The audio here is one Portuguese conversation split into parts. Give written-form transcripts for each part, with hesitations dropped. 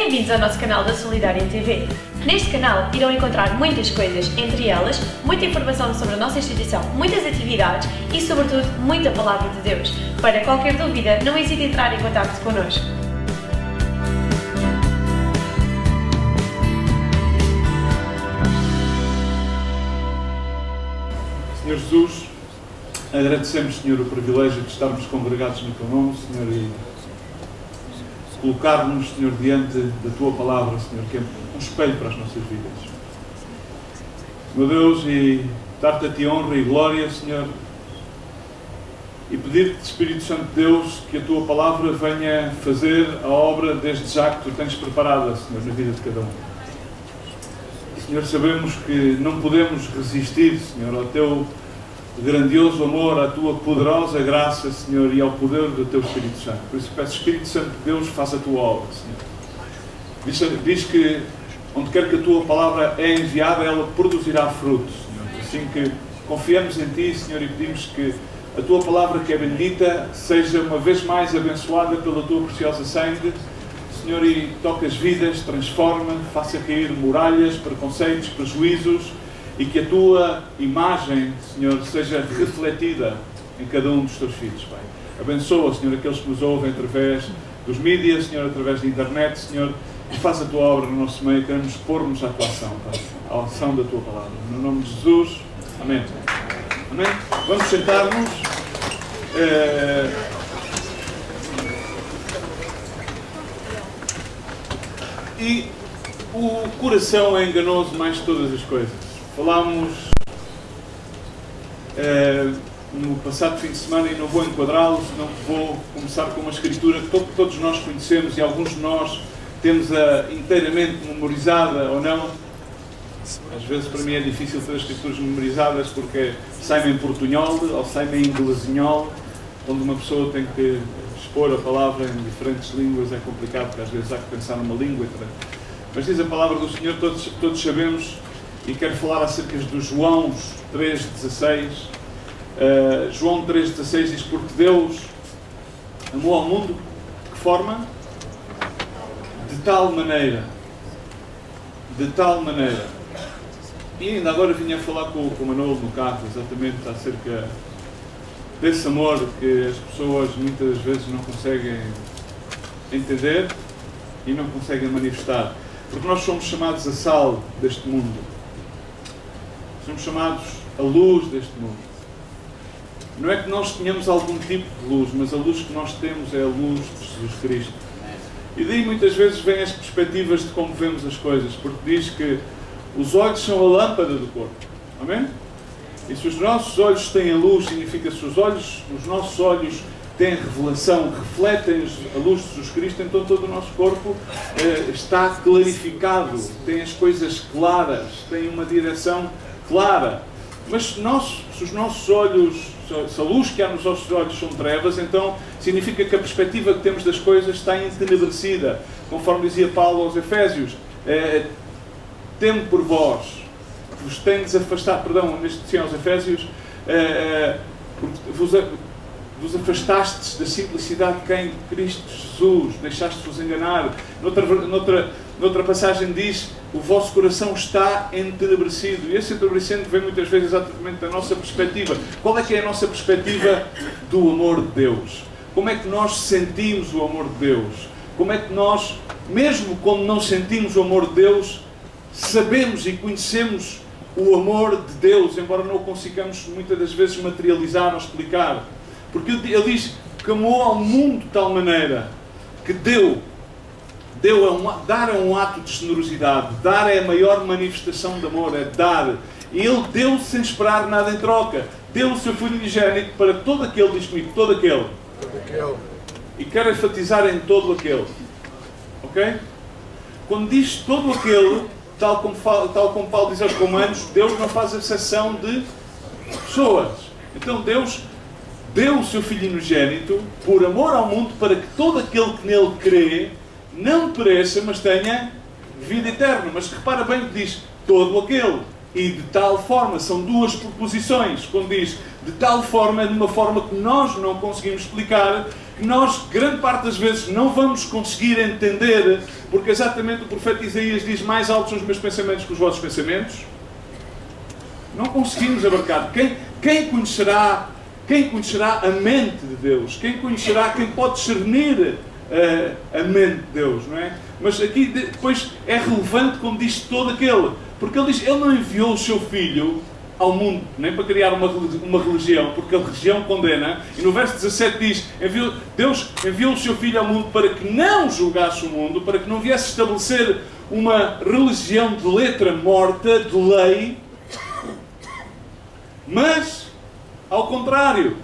Bem-vindos ao nosso canal da Solidária TV. Neste canal irão encontrar muitas coisas, entre elas, muita informação sobre a nossa instituição, muitas atividades e, sobretudo, muita Palavra de Deus. Para qualquer dúvida, não hesite em entrar em contacto connosco. Senhor Jesus, agradecemos, Senhor, o privilégio de estarmos congregados no Teu nome, Senhor, e colocar-nos, Senhor, diante da Tua Palavra, Senhor, que é um espelho para as nossas vidas. Meu Deus, e dar-te a Ti honra e glória, Senhor, e pedir-te, Espírito Santo de Deus, que a Tua Palavra venha fazer a obra desde já que Tu tens preparada, Senhor, na vida de cada um. Senhor, sabemos que não podemos resistir, Senhor, ao Teu grandioso amor, à Tua poderosa graça, Senhor, e ao poder do Teu Espírito Santo. Por isso peço, Espírito Santo de Deus, faça a Tua obra, Senhor. Diz que onde quer que a Tua palavra é enviada, ela produzirá fruto, Senhor. Assim que confiamos em Ti, Senhor, e pedimos que a Tua palavra, que é bendita, seja uma vez mais abençoada pela Tua preciosa sangue, Senhor, e toque as vidas, transforma, faça cair muralhas, preconceitos, prejuízos, e que a Tua imagem, Senhor, seja refletida em cada um dos Teus filhos, Pai. Abençoa, Senhor, aqueles que nos ouvem através dos mídias, Senhor, através da internet, Senhor, e faz a Tua obra no nosso meio. Queremos pôr-nos à Tua ação, Pai, à ação da Tua palavra. No nome de Jesus, amém. Amém? Vamos sentar-nos. E o coração é enganoso mais que todas as coisas. Falámos no passado fim de semana, e não vou enquadrá-lo, senão vou começar com uma escritura que todos nós conhecemos e alguns de nós temos-a inteiramente memorizada ou não. Às vezes para mim é difícil ter as escrituras memorizadas porque sai-me em portunhol ou sai-me em inglesinhol, onde uma pessoa tem que expor a palavra em diferentes línguas. É complicado porque às vezes há que pensar numa língua. Mas diz a palavra do Senhor, todos sabemos, e quero falar acerca do João 3,16. João 3,16 diz: porque Deus amou ao mundo de que forma? De tal maneira. E ainda agora vinha a falar com o Manolo no carro, exatamente acerca desse amor que as pessoas muitas vezes não conseguem entender e não conseguem manifestar. Porque nós somos chamados a sal deste mundo. Somos chamados a luz deste mundo. Não é que nós tenhamos algum tipo de luz, mas a luz que nós temos é a luz de Jesus Cristo. E daí muitas vezes vêm as perspectivas de como vemos as coisas, porque diz que os olhos são a lâmpada do corpo. Amém? E se os nossos olhos têm a luz, significa que se os nossos olhos têm revelação, refletem a luz de Jesus Cristo, então todo o nosso corpo está clarificado, tem as coisas claras, tem uma direção clara. Mas se os nossos olhos, se a luz que há nos nossos olhos são trevas, então significa que a perspectiva que temos das coisas está entenebrecida. Conforme dizia Paulo aos Efésios, temo por vós, vos tendes afastado, aos Efésios, vos afastastes da simplicidade que há em Cristo Jesus, deixaste-vos enganar. Noutra passagem diz: o vosso coração está entenebrecido. E esse entenebrecimento vem muitas vezes exatamente da nossa perspectiva. Qual é que é a nossa perspectiva do amor de Deus? Como é que nós sentimos o amor de Deus? Como é que nós, mesmo quando não sentimos o amor de Deus, sabemos e conhecemos o amor de Deus, embora não o consigamos muitas das vezes materializar ou explicar? Porque ele diz que amou ao mundo de tal maneira que dar é um ato de generosidade. Dar é a maior manifestação de amor, é dar. E Ele deu sem esperar nada em troca. Deu o seu Filho unigênito para todo aquele, diz comigo, todo aquele. E quero enfatizar em todo aquele. Ok? Quando diz todo aquele, tal como Paulo diz aos Romanos, Deus não faz exceção de pessoas. Então Deus deu o seu Filho unigênito por amor ao mundo, para que todo aquele que nele crê não pereça, mas tenha vida eterna. Mas repara bem que diz todo aquele. e de tal forma. São duas proposições. Quando diz de tal forma, é de uma forma que nós não conseguimos explicar, que nós, grande parte das vezes, não vamos conseguir entender, porque exatamente o profeta Isaías diz: mais altos são os meus pensamentos que os vossos pensamentos. Não conseguimos abarcar. Quem conhecerá a mente de Deus? Quem conhecerá, quem pode discernir a mente de Deus, não é? Mas aqui depois é relevante como diz todo aquele, porque ele diz, ele não enviou o seu filho ao mundo, nem para criar uma religião, porque a religião condena, e no verso 17 diz, Deus enviou o seu filho ao mundo para que não julgasse o mundo, para que não viesse estabelecer uma religião de letra morta, de lei, mas, ao contrário,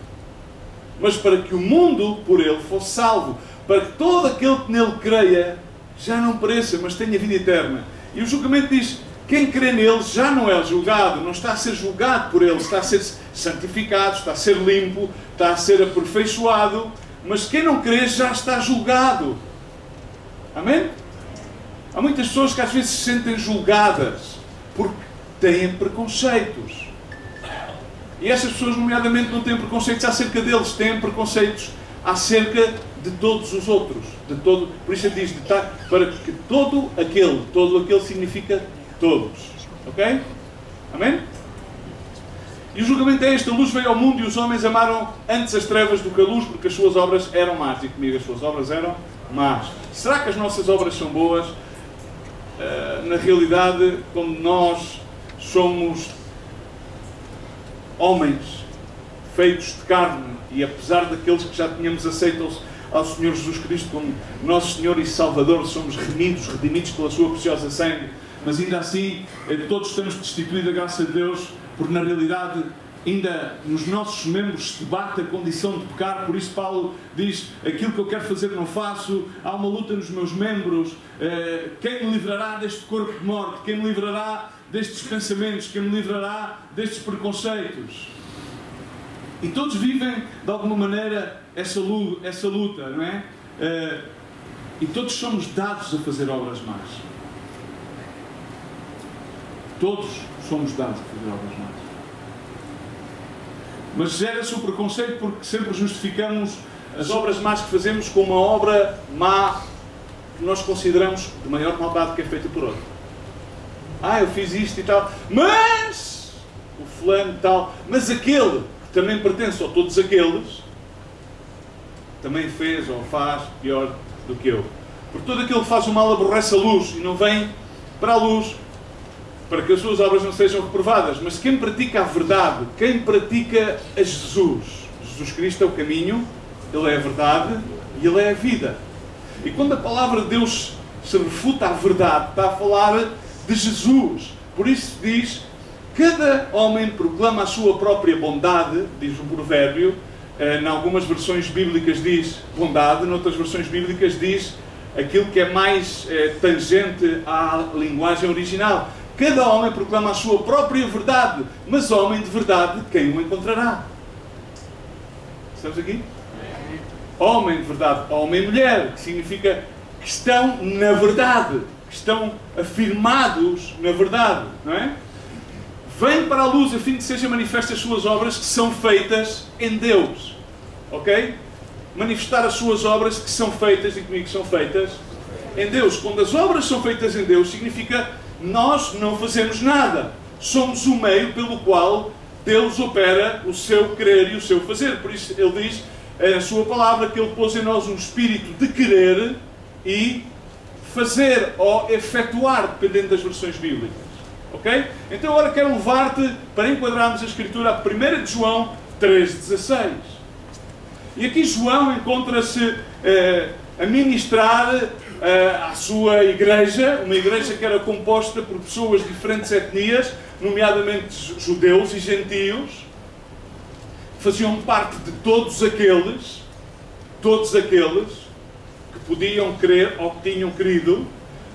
mas para que o mundo, por ele, fosse salvo, para que todo aquele que nele creia já não pereça, mas tenha vida eterna. E o julgamento diz, quem crê nele já não é julgado, não está a ser julgado por ele, está a ser santificado, está a ser limpo, está a ser aperfeiçoado, mas quem não crê já está julgado. Amém? Há muitas pessoas que às vezes se sentem julgadas porque têm preconceitos. E essas pessoas, nomeadamente, não têm preconceitos acerca deles, têm preconceitos acerca de todos os outros. Por isso ele diz, para que todo aquele significa todos. Ok? Amém? E o julgamento é este: a luz veio ao mundo e os homens amaram antes as trevas do que a luz, porque as suas obras eram más. E comigo, as suas obras eram más. Será que as nossas obras são boas? Na realidade, quando nós somos homens feitos de carne, e apesar daqueles que já tínhamos aceito ao Senhor Jesus Cristo como nosso Senhor e Salvador, somos redimidos pela sua preciosa sangue, mas ainda assim todos estamos destituídos da graça de Deus, porque na realidade ainda nos nossos membros se debate a condição de pecar. Por isso Paulo diz, aquilo que eu quero fazer não faço, há uma luta nos meus membros. Quem me livrará deste corpo de morte? Quem me livrará destes pensamentos? Quem me livrará destes preconceitos? E todos vivem de alguma maneira essa luta, não é? E todos somos dados a fazer obras más. Todos somos dados a fazer obras más. Mas gera-se o preconceito porque sempre justificamos as obras más que fazemos com uma obra má que nós consideramos de maior maldade que é feita por outro. Eu fiz isto e tal, mas o fulano e tal, mas aquele que também pertence a todos aqueles também fez ou faz pior do que eu. Porque todo aquele que faz o mal aborrece a luz e não vem para a luz, para que as suas obras não sejam reprovadas. Mas quem pratica a verdade, quem pratica a Jesus Cristo é o caminho, Ele é a verdade e Ele é a vida. E quando a palavra de Deus se refuta à verdade, está a falar de Jesus. Por isso diz, cada homem proclama a sua própria bondade, diz o provérbio. Em algumas versões bíblicas diz bondade, noutras versões bíblicas diz aquilo que é mais tangente à linguagem original. Cada homem proclama a sua própria verdade, mas homem de verdade, quem o encontrará? Estamos aqui? Homem de verdade, homem e mulher, que significa que estão na verdade, que estão afirmados na verdade, não é? Vem para a luz a fim de que sejam manifestas as suas obras que são feitas em Deus. Ok? Manifestar as suas obras que são feitas, e comigo que são feitas, em Deus. Quando as obras são feitas em Deus, significa nós não fazemos nada. Somos o meio pelo qual Deus opera o seu querer e o seu fazer. Por isso Ele diz, a sua palavra, que Ele pôs em nós um espírito de querer e fazer ou efetuar, dependendo das versões bíblicas. Ok? Então agora quero levar-te para enquadrarmos a Escritura a 1 de João 3,16. E aqui João encontra-se a ministrar à sua igreja, uma igreja que era composta por pessoas de diferentes etnias, nomeadamente judeus e gentios, que faziam parte de todos aqueles que podiam crer ou que tinham crido,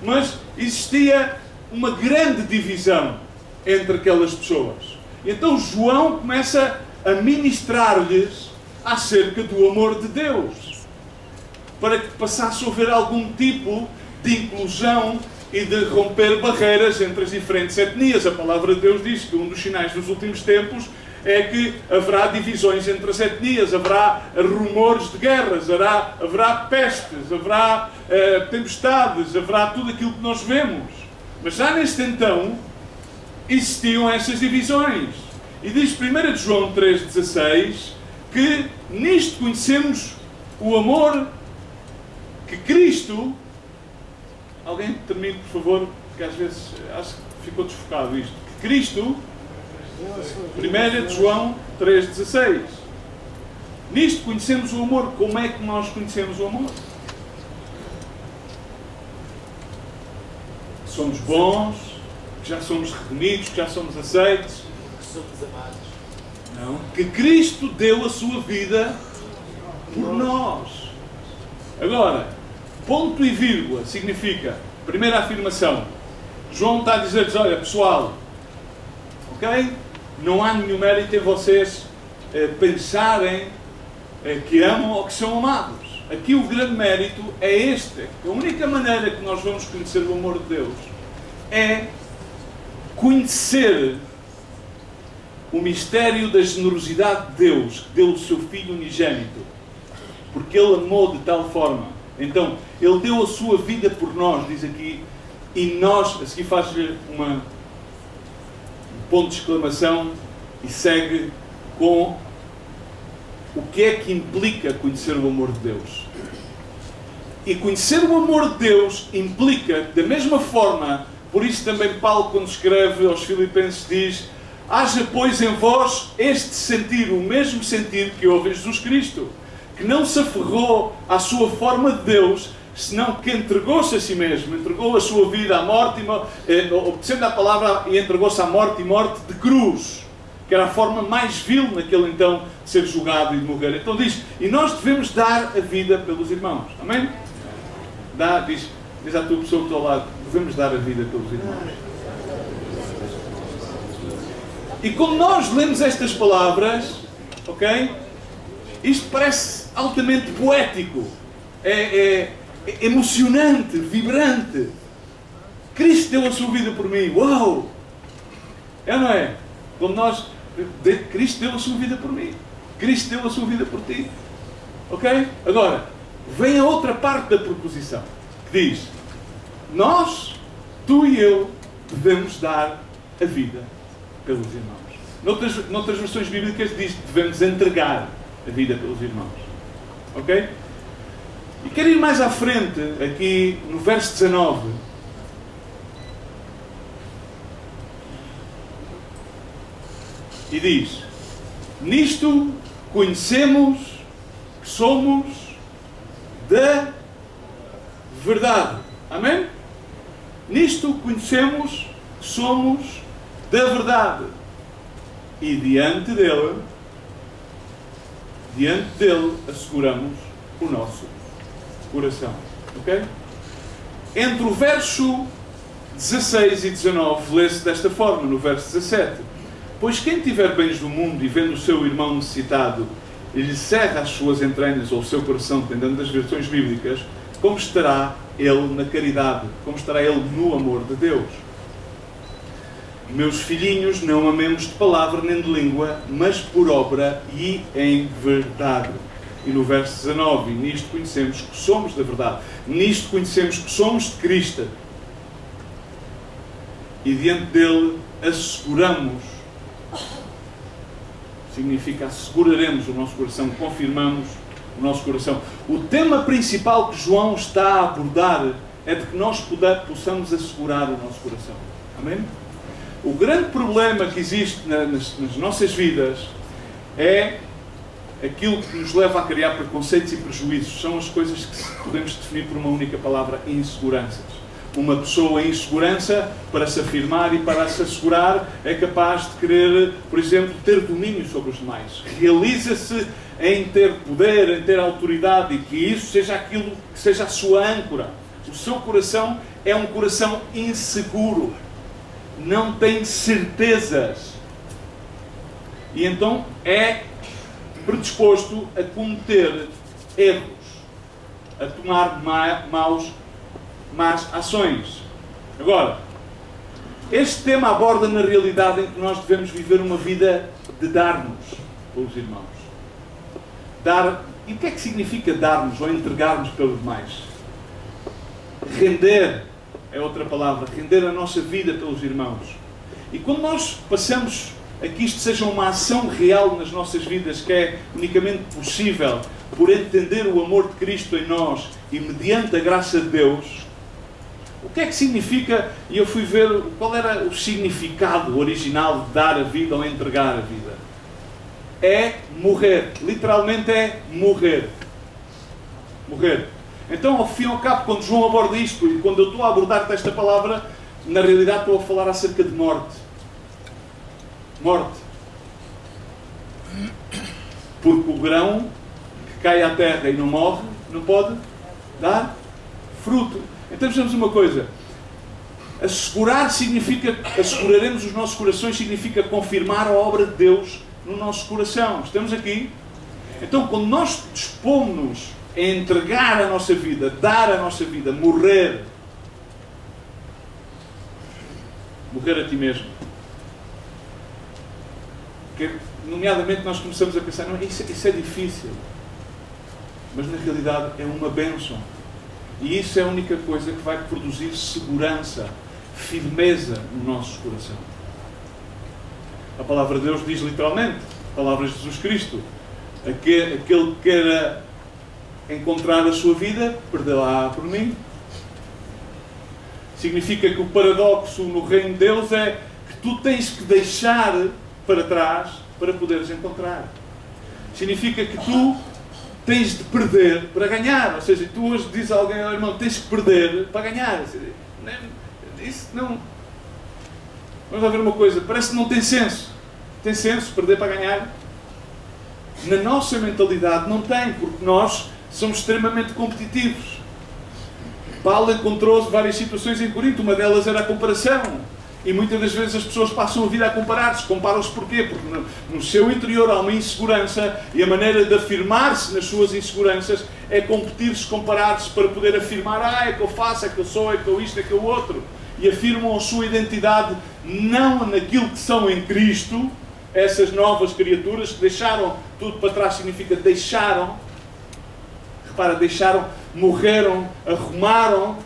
mas existia uma grande divisão entre aquelas pessoas. E então João começa a ministrar-lhes acerca do amor de Deus, para que passasse a haver algum tipo de inclusão e de romper barreiras entre as diferentes etnias. A palavra de Deus diz que um dos sinais dos últimos tempos é que haverá divisões entre as etnias, haverá rumores de guerras, haverá pestes, haverá tempestades, haverá tudo aquilo que nós vemos. Mas já neste então existiam essas divisões. E diz 1 João 3,16 que nisto conhecemos o amor que Cristo... Alguém termine, por favor, porque às vezes acho que ficou desfocado isto. Que Cristo... 1 João 3,16. Nisto conhecemos o amor. Como é que nós conhecemos o amor? Que somos bons, que já somos redimidos, que já somos aceitos. Que somos amados. Não. Que Cristo deu a sua vida por nós. Agora, ponto e vírgula significa, primeira afirmação, João está a dizer-lhes, olha pessoal, ok? Não há nenhum mérito em vocês pensarem que amam ou que são amados. Aqui o grande mérito é este. A única maneira que nós vamos conhecer o amor de Deus é conhecer o mistério da generosidade de Deus, que deu o seu Filho unigênito. Porque Ele amou de tal forma. Então, Ele deu a sua vida por nós, diz aqui, e nós, a seguir faz-lhe um ponto de exclamação e segue com o que é que implica conhecer o amor de Deus. E conhecer o amor de Deus implica, da mesma forma, por isso também Paulo, quando escreve aos Filipenses, diz: haja, pois, em vós este sentir, o mesmo sentir que houve em Jesus Cristo, que não se aferrou à sua forma de Deus, senão que entregou-se a si mesmo, entregou a sua vida à morte, obedecendo à palavra, e entregou-se à morte e morte de cruz, que era a forma mais vil naquele então de ser julgado e de morrer. Então diz, e nós devemos dar a vida pelos irmãos. Amém? Diz à tua pessoa que está ao lado, devemos dar a vida pelos irmãos. E como nós lemos estas palavras, ok? Isto parece altamente poético. É emocionante, vibrante. Cristo deu a sua vida por mim. Uau! É ou não é? Como nós... Cristo deu a sua vida por mim. Cristo deu a sua vida por ti. Ok? Agora, vem a outra parte da proposição. Que diz, nós, tu e eu, devemos dar a vida pelos irmãos. Noutras versões bíblicas diz que devemos entregar a vida pelos irmãos. Ok? E quero ir mais à frente, aqui no verso 19. E diz, nisto conhecemos que somos da verdade. Amém? Nisto conhecemos que somos da verdade. E diante dele asseguramos o nosso coração. Ok? Entre o verso 16 e 19, lê-se desta forma, no verso 17. Pois quem tiver bens do mundo e vendo o seu irmão necessitado, e lhe cerra as suas entranhas ou o seu coração, dependendo das versões bíblicas, como estará ele na caridade? Como estará ele no amor de Deus? Meus filhinhos, não amemos de palavra nem de língua, mas por obra e em verdade. E no verso 19, nisto conhecemos que somos da verdade. Nisto conhecemos que somos de Cristo. E diante dele asseguramos. Significa asseguraremos o nosso coração, confirmamos o nosso coração. O tema principal que João está a abordar é de que nós possamos assegurar o nosso coração. Amém? O grande problema que existe nas nossas vidas é aquilo que nos leva a criar preconceitos e prejuízos. São as coisas que podemos definir por uma única palavra: inseguranças. Uma pessoa em insegurança, para se afirmar e para se assegurar, é capaz de querer, por exemplo, ter domínio sobre os demais. Realiza-se em ter poder, em ter autoridade, e que isso seja aquilo que seja a sua âncora. O seu coração é um coração inseguro. Não tem certezas. E então é predisposto a cometer erros, a tomar más ações. Agora, este tema aborda na realidade em que nós devemos viver uma vida de dar-nos pelos irmãos. Dar, e o que é que significa dar-nos ou entregar-nos pelos demais? Render é outra palavra, render a nossa vida pelos irmãos. E quando nós passamos a que isto seja uma ação real nas nossas vidas, que é unicamente possível por entender o amor de Cristo em nós e mediante a graça de Deus, o que é que significa? E eu fui ver qual era o significado original de dar a vida ou entregar a vida. É morrer. Literalmente é morrer. Morrer. Então, ao fim e ao cabo, quando João aborda isto, e quando eu estou a abordar-te esta palavra, na realidade estou a falar acerca de morte. Morte. Porque o grão que cai à terra e não morre, não pode dar fruto. Então vejamos uma coisa. Assegurar significa, asseguraremos os nossos corações, significa confirmar a obra de Deus no nosso coração. Estamos aqui? Então, quando nós dispomos-nos a entregar a nossa vida, dar a nossa vida, morrer a ti mesmo. Porque, nomeadamente, nós começamos a pensar, não, isso é difícil. Mas, na realidade, é uma bênção. E isso é a única coisa que vai produzir segurança, firmeza no nosso coração. A palavra de Deus diz literalmente, palavras de Jesus Cristo, aquele que queira encontrar a sua vida, perdê-la por mim. Significa que o paradoxo no reino de Deus é que tu tens que deixar para trás para poderes encontrar. Significa que tu tens de perder para ganhar. Ou seja, tu hoje dizes a alguém, oh, irmão, tens que perder para ganhar. Isso não... Vamos lá ver uma coisa, parece que não tem senso. Tem senso perder para ganhar? Na nossa mentalidade não tem, porque nós somos extremamente competitivos. Paulo encontrou várias situações em Corinto, uma delas era a comparação. E muitas das vezes as pessoas passam a vida a comparar-se. Comparam-se porquê? Porque no seu interior há uma insegurança e a maneira de afirmar-se nas suas inseguranças é competir-se, comparar-se para poder afirmar, é que eu faço, é que eu sou, é que eu isto, é que eu outro. E afirmam a sua identidade não naquilo que são em Cristo, essas novas criaturas que deixaram tudo para trás, significa deixaram, repara, deixaram, morreram, arrumaram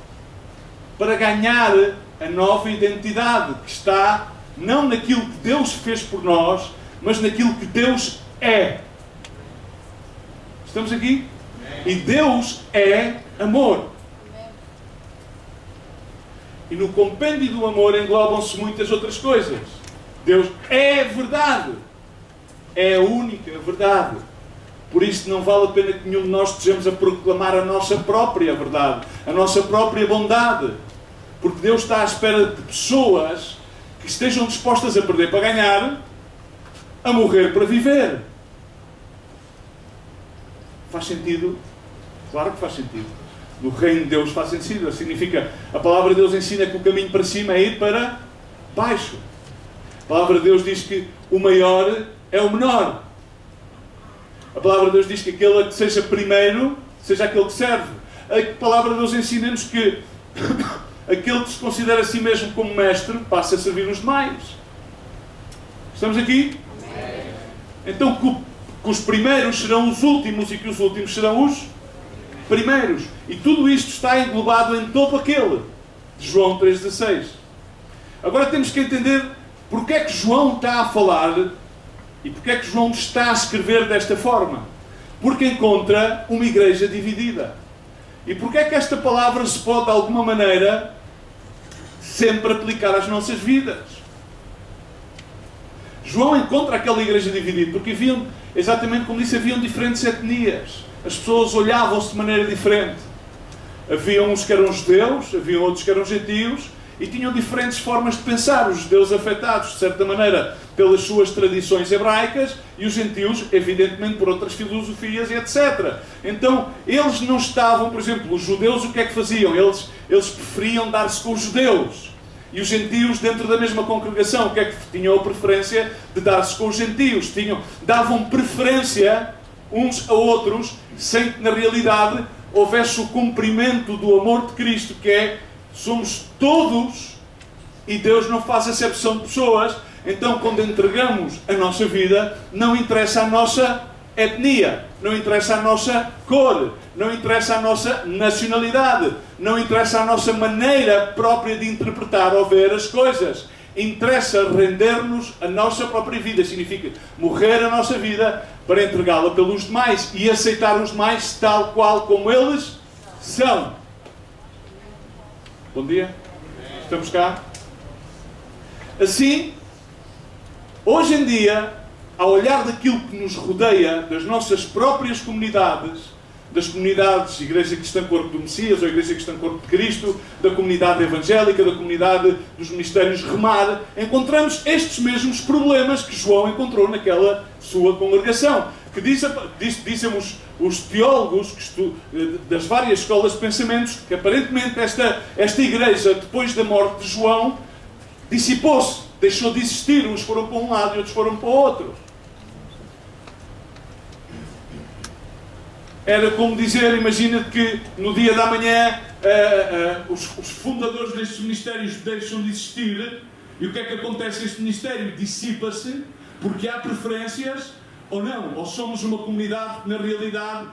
para ganhar a nova identidade que está não naquilo que Deus fez por nós, mas naquilo que Deus é. Estamos aqui? E Deus é amor. E no compêndio do amor englobam-se muitas outras coisas. Deus é verdade. É a única verdade. Por isso não vale a pena que nenhum de nós estejamos a proclamar a nossa própria verdade, a nossa própria bondade. Porque Deus está à espera de pessoas que estejam dispostas a perder para ganhar, a morrer para viver. Faz sentido? Claro que faz sentido. No reino de Deus faz sentido. Significa, a palavra de Deus ensina que o caminho para cima é ir para baixo. A palavra de Deus diz que o maior é o menor. A palavra de Deus diz que aquele que seja primeiro, seja aquele que serve. A palavra de Deus ensina-nos que aquele que se considera a si mesmo como mestre passa a servir os demais. Estamos aqui? Então que os primeiros serão os últimos e que os últimos serão os primeiros. E tudo isto está englobado em todo aquele de João 3,16. Agora temos que entender porque é que João está a falar e porque é que João está a escrever desta forma. Porque encontra uma igreja dividida. E porque é que esta palavra se pode, de alguma maneira, sempre aplicar às nossas vidas? João encontra aquela igreja dividida porque haviam, exatamente como disse, haviam diferentes etnias. As pessoas olhavam-se de maneira diferente. Havia uns que eram judeus, havia outros que eram gentios, e tinham diferentes formas de pensar. Os judeus afetados, de certa maneira, pelas suas tradições hebraicas, e os gentios, evidentemente, por outras filosofias e etc. Então, eles não estavam, por exemplo, os judeus o que é que faziam? Eles preferiam dar-se com os judeus. E os gentios, dentro da mesma congregação, o que é que tinham a preferência de dar-se com os gentios? Davam preferência uns a outros, sem que, na realidade, houvesse o cumprimento do amor de Cristo, que é somos todos e Deus não faz acepção de pessoas. Então, quando entregamos a nossa vida, não interessa a nossa etnia, não interessa a nossa cor, não interessa a nossa nacionalidade, não interessa a nossa maneira própria de interpretar ou ver as coisas. Interessa render-nos a nossa própria vida. Significa morrer a nossa vida para entregá-la pelos demais e aceitar os demais tal qual como eles são. Bom dia. Estamos cá? Assim, hoje em dia, ao olhar daquilo que nos rodeia, das nossas próprias comunidades, das comunidades Igreja Cristã Corpo do Messias ou Igreja Cristã Corpo de Cristo, da comunidade evangélica, da comunidade dos ministérios Remar, encontramos estes mesmos problemas que João encontrou naquela sua congregação. Que dizem os teólogos das várias escolas de pensamentos que aparentemente esta igreja, depois da morte de João, dissipou-se, deixou de existir. Uns foram para um lado e outros foram para o outro. Era como dizer, imagina que no dia da manhã os fundadores destes ministérios deixam de existir e o que é que acontece? Este ministério dissipa-se porque há preferências ou não. Ou somos uma comunidade que na realidade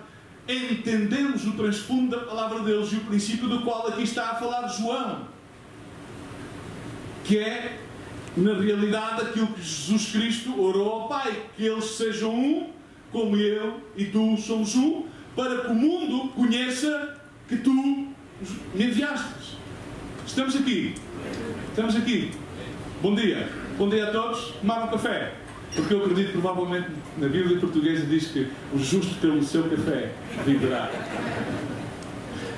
entendemos o transfundo da palavra de Deus e o princípio do qual aqui está a falar João, que é na realidade aquilo que Jesus Cristo orou ao Pai, que eles sejam um, como eu e tu somos um, para que o mundo conheça que tu me enviastes. Estamos aqui. Estamos aqui. Bom dia. Bom dia a todos. Tomaram café? Porque eu acredito que provavelmente na Bíblia portuguesa diz que o justo pelo seu café viverá.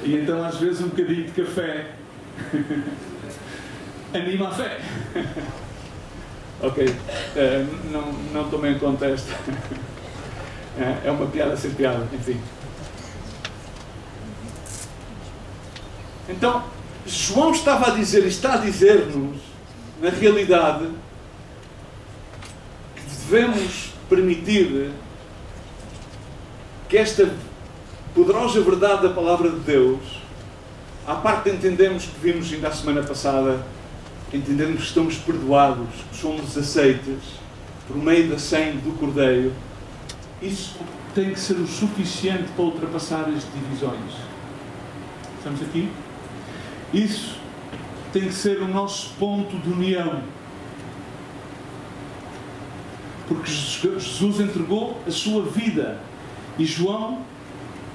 E então às vezes um bocadinho de café anima a fé. Ok. Não tomei em conta esta. É uma piada sem piada, enfim. Então, João está a dizer-nos, na realidade, que devemos permitir que esta poderosa verdade da palavra de Deus, à parte de entendermos que vimos ainda a semana passada, entendermos que estamos perdoados, que somos aceites, por meio da sangue do Cordeiro, isso tem que ser o suficiente para ultrapassar as divisões. Estamos aqui? Isso tem que ser o nosso ponto de união. Porque Jesus entregou a sua vida. E João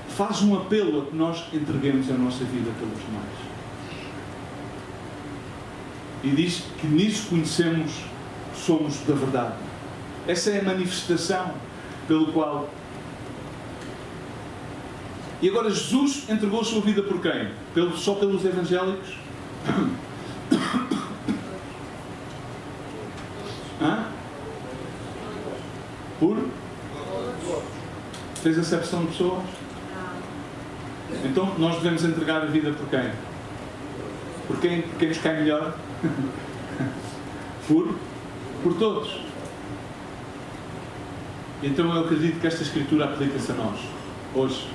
faz um apelo a que nós entreguemos a nossa vida pelos demais. E diz que nisso conhecemos, somos da verdade. Essa é a manifestação pelo qual... E agora Jesus entregou a sua vida por quem? Só pelos evangélicos? Hã? Por? Fez acepção de pessoas? Então nós devemos entregar a vida por quem? Por quem nos cai melhor? Por todos. Então eu acredito que esta Escritura aplica-se a nós, hoje,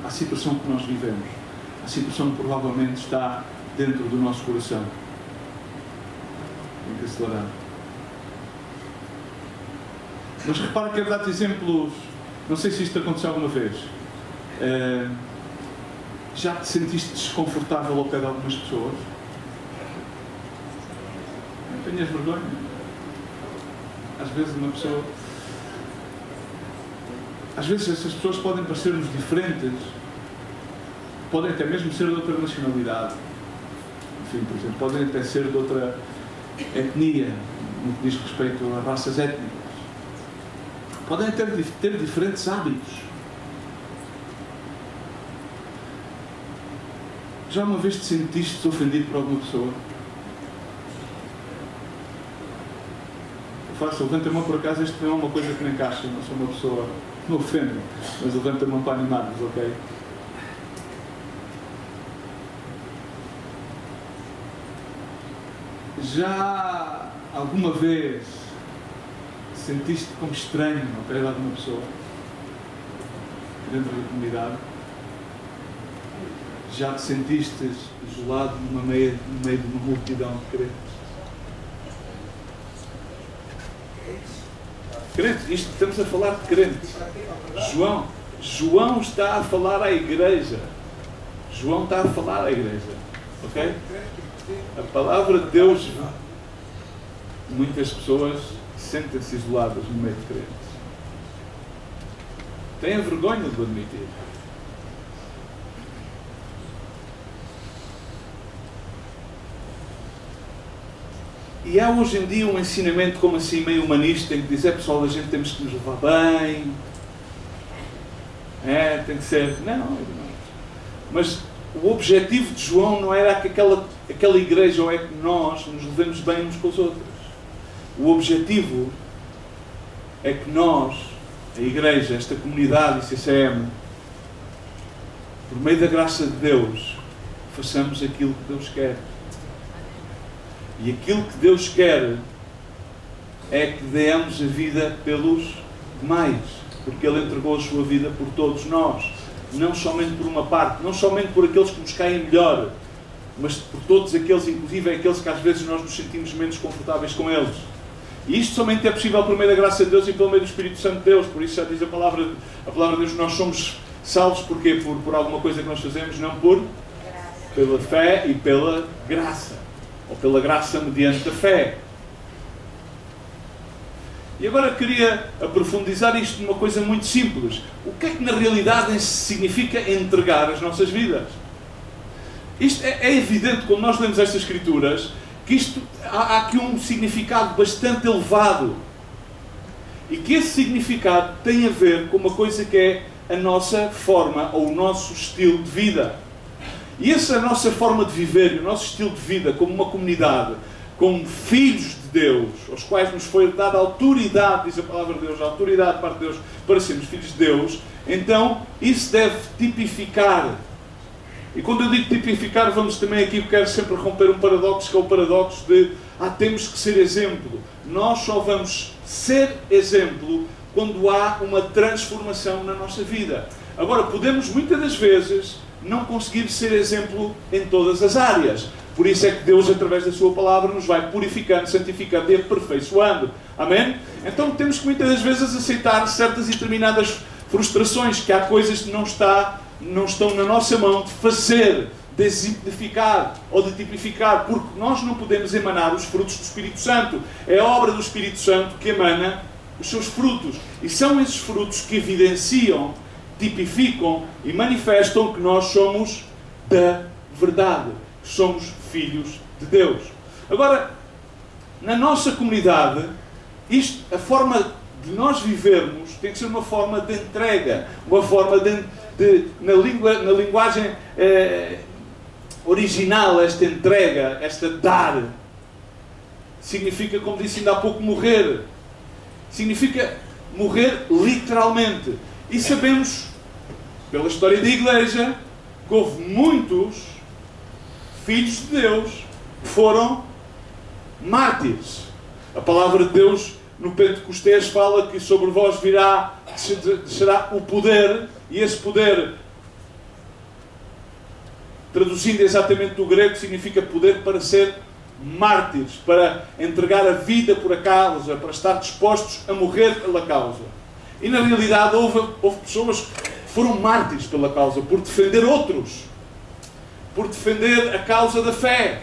à situação que nós vivemos, à situação que provavelmente está dentro do nosso coração, encarcerado. Mas repara que eu dar-te exemplos, não sei se isto aconteceu alguma vez. Já te sentiste desconfortável ao pé de algumas pessoas? Não tenhas vergonha. Às vezes uma pessoa... Às vezes essas pessoas podem parecer-nos diferentes, podem até mesmo ser de outra nacionalidade, enfim, por exemplo, podem até ser de outra etnia, no que diz respeito a raças étnicas, podem até ter diferentes hábitos. Já uma vez te sentiste ofendido por alguma pessoa? Eu faço, levanta a mão por acaso, isto não é uma coisa que me encaixa, não sou uma pessoa... Não ofendo, mas levanta a mão para animar-vos, ok? Já alguma vez sentiste como estranho ao pé de alguma pessoa dentro da comunidade? Já te sentiste isolado no meio de uma multidão de crentes? Crentes, isto estamos a falar de crentes. João está a falar à igreja. João está a falar à igreja. Ok? A palavra de Deus, muitas pessoas sentem-se isoladas no meio de crentes. Têm vergonha de admitir. E há hoje em dia um ensinamento como assim meio humanista, em que diz, pessoal, a gente temos que nos levar bem. Tem que ser... Não. Mas o objetivo de João não era que aquela igreja, ou é que nós nos levemos bem uns com os outros. O objetivo é que nós, a igreja, esta comunidade ICCM, por meio da graça de Deus, façamos aquilo que Deus quer. E aquilo que Deus quer é que demos a vida pelos demais, porque Ele entregou a sua vida por todos nós, não somente por uma parte, não somente por aqueles que nos caem melhor, mas por todos aqueles, inclusive aqueles que às vezes nós nos sentimos menos confortáveis com eles. E isto somente é possível por meio da graça de Deus e pelo meio do Espírito Santo de Deus. Por isso já diz a palavra de Deus, nós somos salvos porque por alguma coisa que nós fazemos, não pela fé e pela graça. Ou pela graça mediante a fé. E agora queria aprofundizar isto numa coisa muito simples. O que é que na realidade significa entregar as nossas vidas? Isto é evidente quando nós lemos estas Escrituras que há aqui um significado bastante elevado. E que esse significado tem a ver com uma coisa que é a nossa forma ou o nosso estilo de vida. E essa é a nossa forma de viver, o nosso estilo de vida como uma comunidade, como filhos de Deus, aos quais nos foi dada autoridade, diz a palavra de Deus, a autoridade de parte de Deus, para sermos filhos de Deus. Então, isso deve tipificar. E quando eu digo tipificar, vamos também aqui, eu quero sempre romper um paradoxo, que é o paradoxo de, temos que ser exemplo. Nós só vamos ser exemplo quando há uma transformação na nossa vida. Agora, podemos muitas das vezes não conseguir ser exemplo em todas as áreas. Por isso é que Deus, através da sua palavra, nos vai purificando, santificando e aperfeiçoando. Amém? Então temos que muitas das vezes aceitar certas e determinadas frustrações, que há coisas que não estão na nossa mão de fazer, de exemplificar ou de tipificar, porque nós não podemos emanar os frutos do Espírito Santo. É a obra do Espírito Santo que emana os seus frutos. E são esses frutos que evidenciam, tipificam e manifestam que nós somos da verdade, somos filhos de Deus. Agora, na nossa comunidade, a forma de nós vivermos tem que ser uma forma de entrega, uma forma na linguagem original, esta entrega, esta dar, significa, como disse ainda há pouco, morrer. Significa morrer literalmente. E sabemos, pela história da Igreja, que houve muitos filhos de Deus que foram mártires. A palavra de Deus no Pentecostés fala que sobre vós descerá o poder, e esse poder, traduzindo exatamente do grego, significa poder para ser mártires, para entregar a vida por a causa, para estar dispostos a morrer pela causa. E na realidade houve pessoas que foram mártires pela causa, por defender outros, por defender a causa da fé.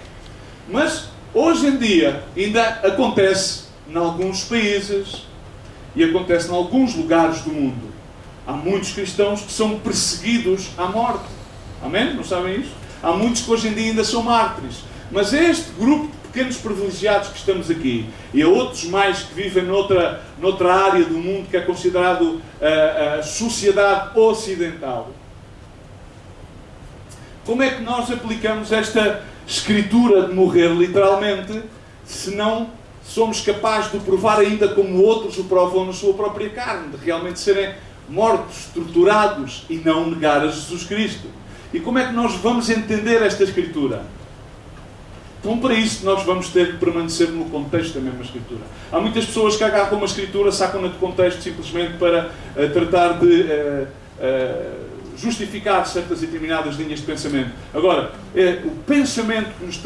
Mas hoje em dia ainda acontece em alguns países e acontece em alguns lugares do mundo. Há muitos cristãos que são perseguidos à morte. Amém? Não sabem isso? Há muitos que hoje em dia ainda são mártires. Mas é este grupo de pequenos privilegiados que estamos aqui, e há outros mais que vivem noutra área do mundo que é considerado a sociedade ocidental. Como é que nós aplicamos esta escritura de morrer literalmente, se não somos capazes de provar ainda como outros o provam na sua própria carne, de realmente serem mortos, torturados e não negar a Jesus Cristo? E como é que nós vamos entender esta escritura? Então, para isso, nós vamos ter que permanecer no contexto da mesma Escritura. Há muitas pessoas que agarram uma Escritura, sacam-na de contexto simplesmente para tratar de justificar certas e determinadas linhas de pensamento. Agora, o pensamento que nos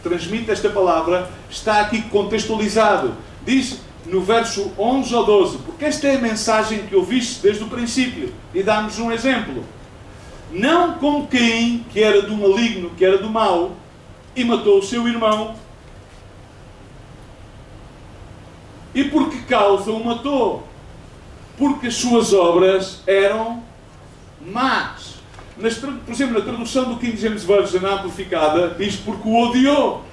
transmite esta palavra está aqui contextualizado. Diz no verso 11 ou 12, porque esta é a mensagem que ouviste desde o princípio. E dá-nos um exemplo. Não como Caim, que era do maligno, que era do mau, e matou o seu irmão. E por que causa o matou? Porque as suas obras eram más. Por exemplo, na tradução do King James Version, na amplificada, diz porque o odiou.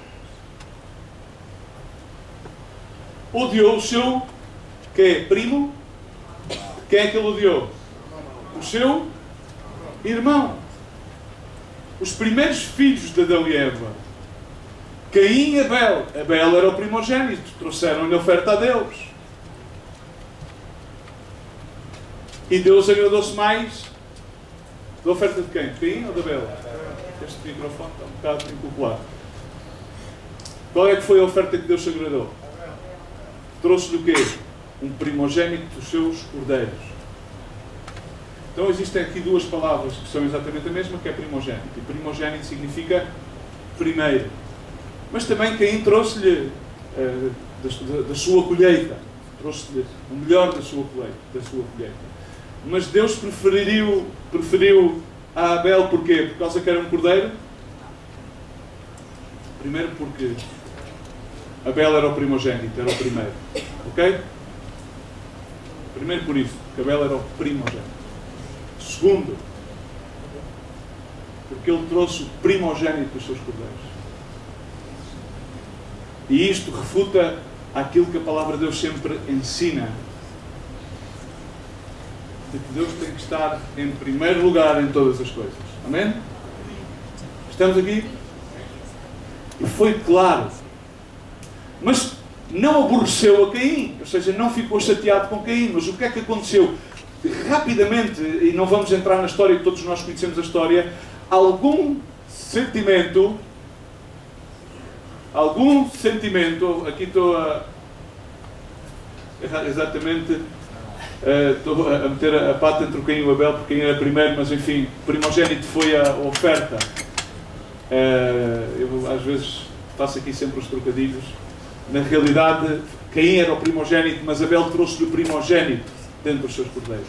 Odiou o seu, que é primo. Quem é que ele odiou? O seu irmão. Os primeiros filhos de Adão e Eva, Caim e Abel. Abel era o primogênito, trouxeram-lhe oferta a Deus. E Deus agradou-se mais da oferta de quem? De Caim ou de Abel? Este microfone está um bocado impopular. Qual é que foi a oferta que Deus se agradou? Trouxe-lhe o quê? Um primogênito dos seus cordeiros. Então existem aqui duas palavras que são exatamente a mesma, que é primogênito. E primogênito significa primeiro. Mas também Caim trouxe-lhe da sua colheita. Trouxe-lhe o melhor da sua colheita. Mas Deus preferiu a Abel porquê? Por causa que era um cordeiro? Primeiro porque Abel era o primogênito, era o primeiro. Ok? Primeiro por isso, porque Abel era o primogênito. Segundo, porque ele trouxe o primogênito dos seus cordeiros. E isto refuta aquilo que a palavra de Deus sempre ensina. De que Deus tem que estar em primeiro lugar em todas as coisas. Amém? Estamos aqui? E foi claro. Mas não aborreceu a Caim. Ou seja, não ficou chateado com Caim. Mas o que é que aconteceu? Rapidamente, e não vamos entrar na história, que todos nós conhecemos a história, algum sentimento, aqui estou a exatamente, estou a meter a pata entre o Caim e o Abel, porque Caim era primeiro, mas enfim, primogênito foi a oferta. Eu às vezes faço aqui sempre os trocadilhos. Na realidade, Caim era o primogênito, mas Abel trouxe-lhe o primogênito dentro dos seus cordeiros.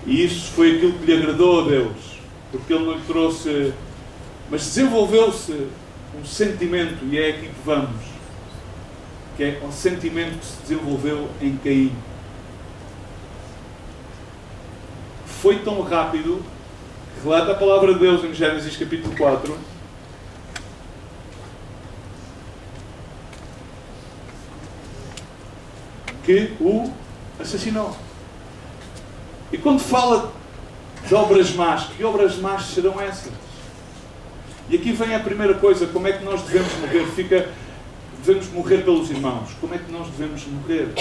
E isso foi aquilo que lhe agradou a Deus, porque ele não lhe trouxe, mas desenvolveu-se um sentimento, e é aqui que vamos, que é o sentimento que se desenvolveu em Caim. Foi tão rápido que relata a palavra de Deus em Gênesis capítulo 4, que o assassinou. E quando fala de obras más, que obras más serão essas? E aqui vem a primeira coisa, como é que nós devemos morrer? Devemos morrer pelos irmãos. Como é que nós devemos morrer?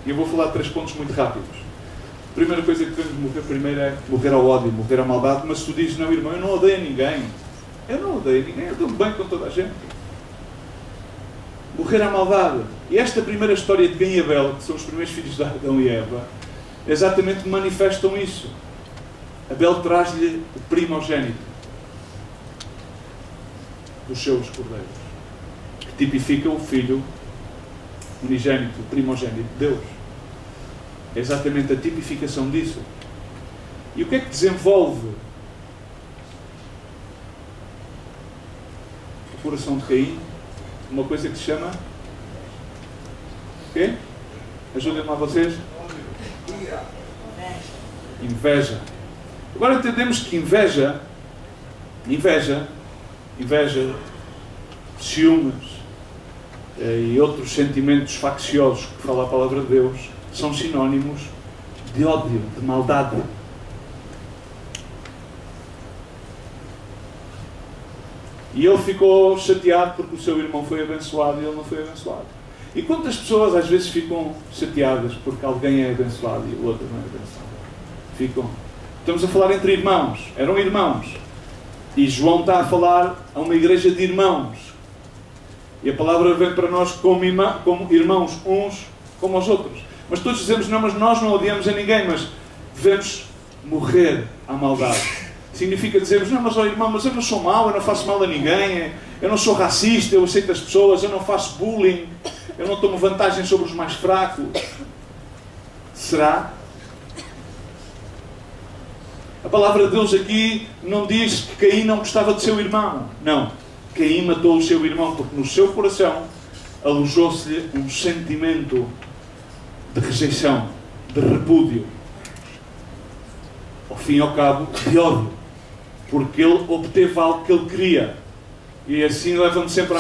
E eu vou falar de 3 pontos muito rápidos. A primeira coisa que devemos morrer primeiro é morrer ao ódio, morrer à maldade. Mas se tu dizes, não irmão, eu não odeio ninguém. Eu não odeio ninguém, eu dou-me bem com toda a gente. Morrer à maldade. E esta primeira história de Caim e Abel, que são os primeiros filhos de Adão e Eva, exatamente manifestam isso. Abel traz-lhe o primogênito dos seus cordeiros, que tipifica o filho unigênito, o primogênito de Deus. É exatamente a tipificação disso. E o que é que desenvolve o coração de Caim? Uma coisa que se chama... O quê? Ajudem-me a vocês. Inveja. Agora entendemos que inveja, ciúmes e outros sentimentos facciosos que fala a palavra de Deus são sinónimos de ódio, de maldade. E ele ficou chateado porque o seu irmão foi abençoado e ele não foi abençoado. E quantas pessoas às vezes ficam chateadas porque alguém é abençoado e o outro não é abençoado? Ficam. Estamos a falar entre irmãos. Eram irmãos. E João está a falar a uma igreja de irmãos. E a palavra vem para nós como irmãos uns como aos outros. Mas todos dizemos, não, mas nós não odiamos a ninguém, mas devemos morrer à maldade. Significa dizermos, não, mas ó irmão, mas eu não sou mau, eu não faço mal a ninguém, eu não sou racista, eu aceito as pessoas, eu não faço bullying, eu não tomo vantagem sobre os mais fracos. Será? A palavra de Deus aqui não diz que Caim não gostava de seu irmão. Não. Caim matou o seu irmão porque no seu coração alojou-se-lhe um sentimento de rejeição, de repúdio. Ao fim e ao cabo, de ódio. Porque ele obteve algo que ele queria. E assim leva-me sempre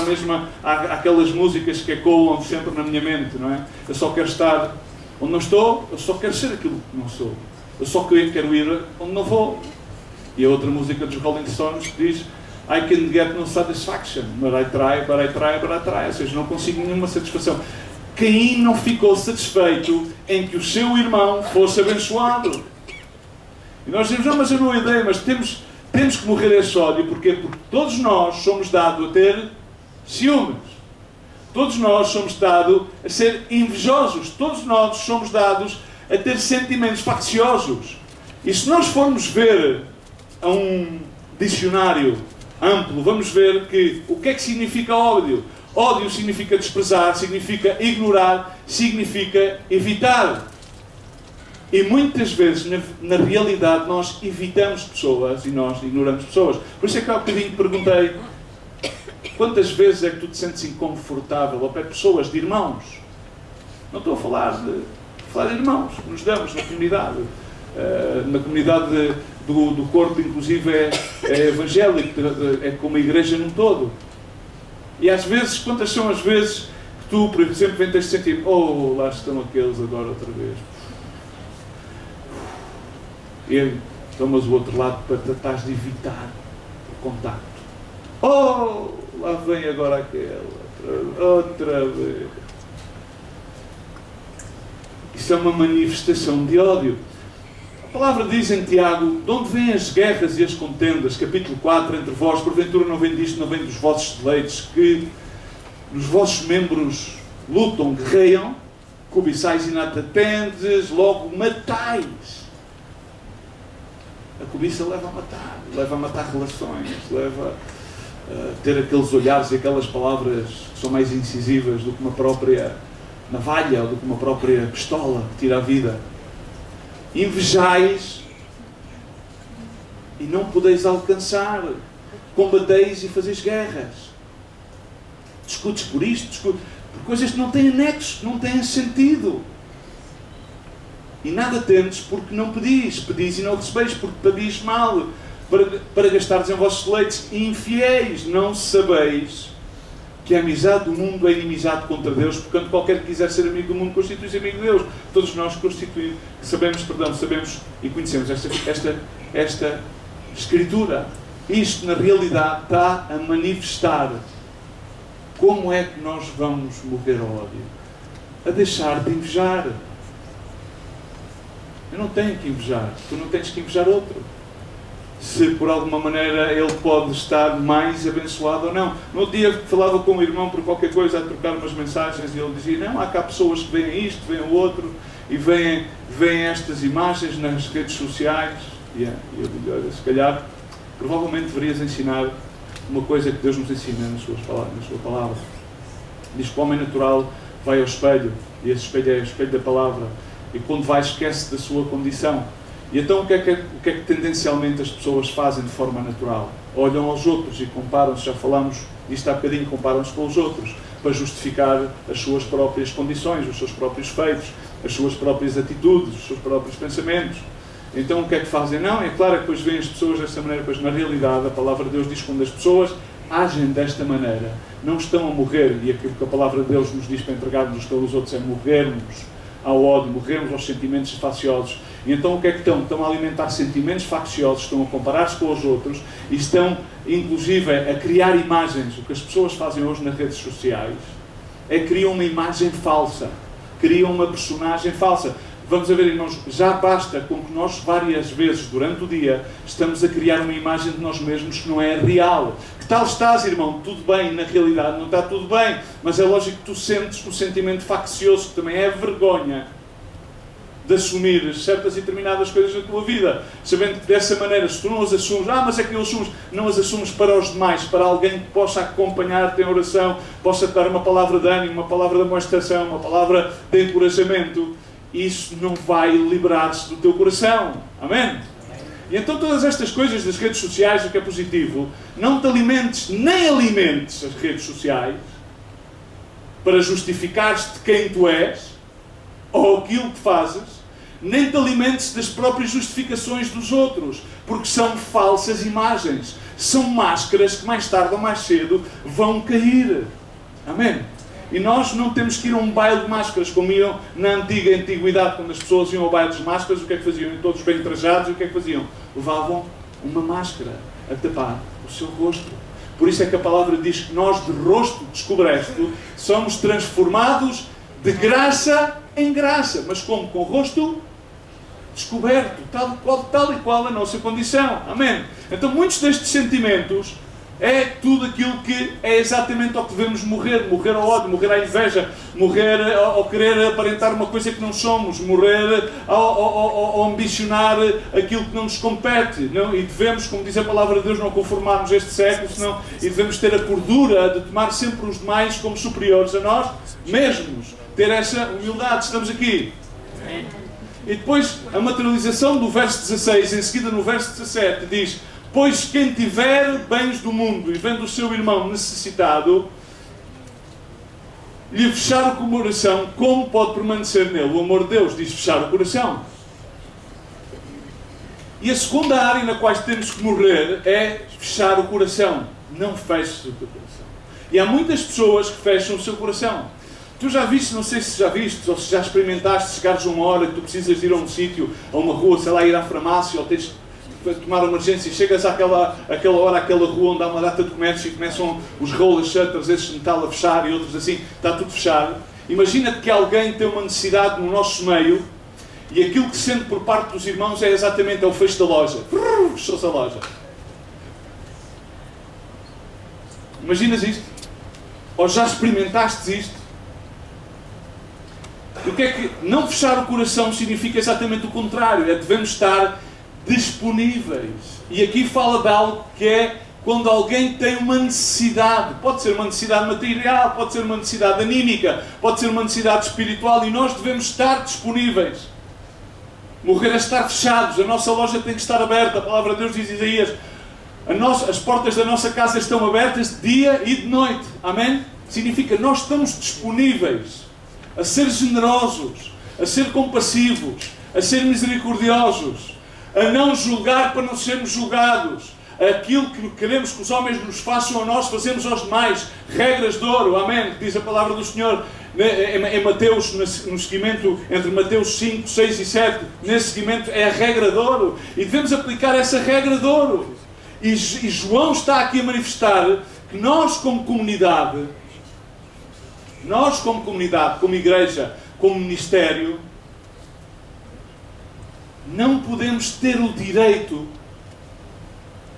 àquelas músicas que ecoam sempre na minha mente, não é? Eu só quero estar onde não estou, eu só quero ser aquilo que não sou. Eu só quero ir onde não vou. E a outra música dos Rolling Stones que diz I can get no satisfaction, but I try. Ou seja, não consigo nenhuma satisfação. Caim não ficou satisfeito em que o seu irmão fosse abençoado. E nós dizemos, não, mas eu não há ideia, mas temos que morrer esse ódio. Porquê? Porque todos nós somos dados a ter ciúmes. Todos nós somos dados a ser invejosos. Todos nós somos dados a ter sentimentos facciosos. E se nós formos ver a um dicionário amplo, vamos ver que o que é que significa ódio? Ódio significa desprezar, significa ignorar, significa evitar. E muitas vezes, na realidade, nós evitamos pessoas e nós ignoramos pessoas. Por isso é que há bocadinho perguntei quantas vezes é que tu te sentes inconfortável ao pé de pessoas, de irmãos? Não estou a falar de irmãos que nos damos na comunidade. Na comunidade do corpo, inclusive, é evangélico, é como a igreja num todo. E às vezes, quantas são as vezes que tu, por exemplo, tens de sentir, oh, lá estão aqueles agora outra vez. E tomas o outro lado para tratares de evitar o contacto. Oh, lá vem agora aquele, outra vez. Isso é uma manifestação de ódio. A palavra diz em Tiago, de onde vêm as guerras e as contendas, capítulo 4, entre vós, porventura não vem disto, não vem dos vossos deleites, que nos vossos membros lutam, guerreiam, cobiçais e nada tendes, logo matais. A cobiça leva a matar relações, leva a ter aqueles olhares e aquelas palavras que são mais incisivas do que uma própria navalha ou do que uma própria pistola que tira a vida. Invejais e não podeis alcançar, combateis e fazeis guerras. Discutes por isto, por coisas que não têm nexo, que não têm sentido. E nada tendes porque não pedis. Pedis e não recebeis porque pedis mal, para gastardes em vossos deleites. Infiéis, não sabeis que a amizade do mundo é inimizade contra Deus, portanto qualquer que quiser ser amigo do mundo constitui-se amigo de Deus. Todos nós sabemos e conhecemos esta Escritura. Isto, na realidade, está a manifestar como é que nós vamos morrer ao ódio. A deixar de invejar. Eu não tenho que invejar. Tu não tens que invejar outro. Se por alguma maneira ele pode estar mais abençoado ou não. No dia que falava com o irmão por qualquer coisa, a trocar umas mensagens, e ele dizia, não, há cá pessoas que veem isto, veem o outro, e veem estas imagens nas redes sociais. E eu digo, olha, se calhar, provavelmente deverias ensinar uma coisa que Deus nos ensina na sua palavra. Diz que o homem natural vai ao espelho, e esse espelho é o espelho da palavra, e quando vai esquece da sua condição. E então o que é que tendencialmente as pessoas fazem de forma natural? Olham aos outros e comparam-se, já falámos disto há bocadinho, comparam-se com os outros, para justificar as suas próprias condições, os seus próprios feitos, as suas próprias atitudes, os seus próprios pensamentos. Então o que é que fazem? Não, é claro que depois veem as pessoas desta maneira, pois na realidade a palavra de Deus diz que quando as pessoas agem desta maneira, não estão a morrer, e aquilo que a palavra de Deus nos diz para entregarmos uns pelos outros é morrermos ao ódio, morrermos aos sentimentos facciosos. E então o que é que estão? Estão a alimentar sentimentos facciosos, estão a comparar-se com os outros e estão, inclusive, a criar imagens. O que as pessoas fazem hoje nas redes sociais é criam uma imagem falsa, criam uma personagem falsa. Vamos a ver, irmãos, já basta com que nós várias vezes durante o dia estamos a criar uma imagem de nós mesmos que não é real. Que tal estás, irmão? Tudo bem, na realidade não está tudo bem, mas é lógico que tu sentes o sentimento faccioso, que também é vergonha. de assumir certas e determinadas coisas na tua vida, sabendo que dessa maneira, se tu não as assumes, mas é que eu assumo, não as assumes para os demais, para alguém que possa acompanhar-te em oração, possa te dar uma palavra de ânimo, uma palavra de demonstração, uma palavra de encorajamento, isso não vai liberar-se do teu coração. Amém? E então todas estas coisas das redes sociais, o que é positivo, não te alimentes, nem alimentes as redes sociais para justificares-te de quem tu és, ou aquilo que fazes, nem te alimentes das próprias justificações dos outros, porque são falsas imagens, são máscaras que mais tarde ou mais cedo vão cair. Amém? E nós não temos que ir a um baile de máscaras, como iam na antiga antiguidade, quando as pessoas iam ao baile de máscaras, o que é que faziam? Todos bem trajados, e o que é que faziam? Levavam uma máscara a tapar o seu rosto. Por isso é que a palavra diz que nós, de rosto descoberto, somos transformados de graça em graça. Mas como? Com o rosto descoberto, tal e qual a nossa condição. Amém? Então muitos destes sentimentos é tudo aquilo que é exatamente ao que devemos morrer. Morrer ao ódio, morrer à inveja, morrer ao querer aparentar uma coisa que não somos, morrer ao ambicionar aquilo que não nos compete. Não? E devemos, como diz a palavra de Deus, não conformarmos este século, senão, e devemos ter a cordura de tomar sempre os demais como superiores a nós mesmos. Ter essa humildade. Estamos aqui. E depois a materialização do verso 16, em seguida no verso 17, diz: pois quem tiver bens do mundo e vendo o seu irmão necessitado, lhe fechar o coração, como pode permanecer nele? O amor de Deus diz fechar o coração. E a segunda área na qual temos que morrer é fechar o coração. Não feches o teu coração. E há muitas pessoas que fecham o seu coração. Tu já viste, não sei se já viste, ou se já experimentaste chegares a uma hora que tu precisas de ir a um sítio, a uma rua, sei lá, ir à farmácia, ou tens de tomar uma emergência, e chegas àquela hora, àquela rua onde há uma data de comércio e começam os roller shutters, esses de metal a fechar e outros assim, está tudo fechado. Imagina-te que alguém tem uma necessidade no nosso meio e aquilo que se sente por parte dos irmãos é exatamente o fecho da loja. Fechou-se a loja. Imaginas isto? Ou já experimentaste isto? O que é que não fechar o coração significa exatamente o contrário. É que devemos estar disponíveis. E aqui fala de algo que é quando alguém tem uma necessidade. Pode ser uma necessidade material, pode ser uma necessidade anímica, pode ser uma necessidade espiritual, e nós devemos estar disponíveis. Morrer é estar fechados. A nossa loja tem que estar aberta. A palavra de Deus diz, Isaías, as portas da nossa casa estão abertas de dia e de noite. Amém? Significa nós estamos disponíveis a ser generosos, a ser compassivos, a ser misericordiosos, a não julgar para não sermos julgados. Aquilo que queremos que os homens nos façam a nós, fazemos aos demais. Regras de ouro, amém? Que diz a palavra do Senhor em Mateus, no seguimento entre Mateus 5, 6 e 7. Nesse seguimento é a regra de ouro. E devemos aplicar essa regra de ouro. E João está aqui a manifestar que nós como comunidade, como igreja, como ministério, não podemos ter o direito,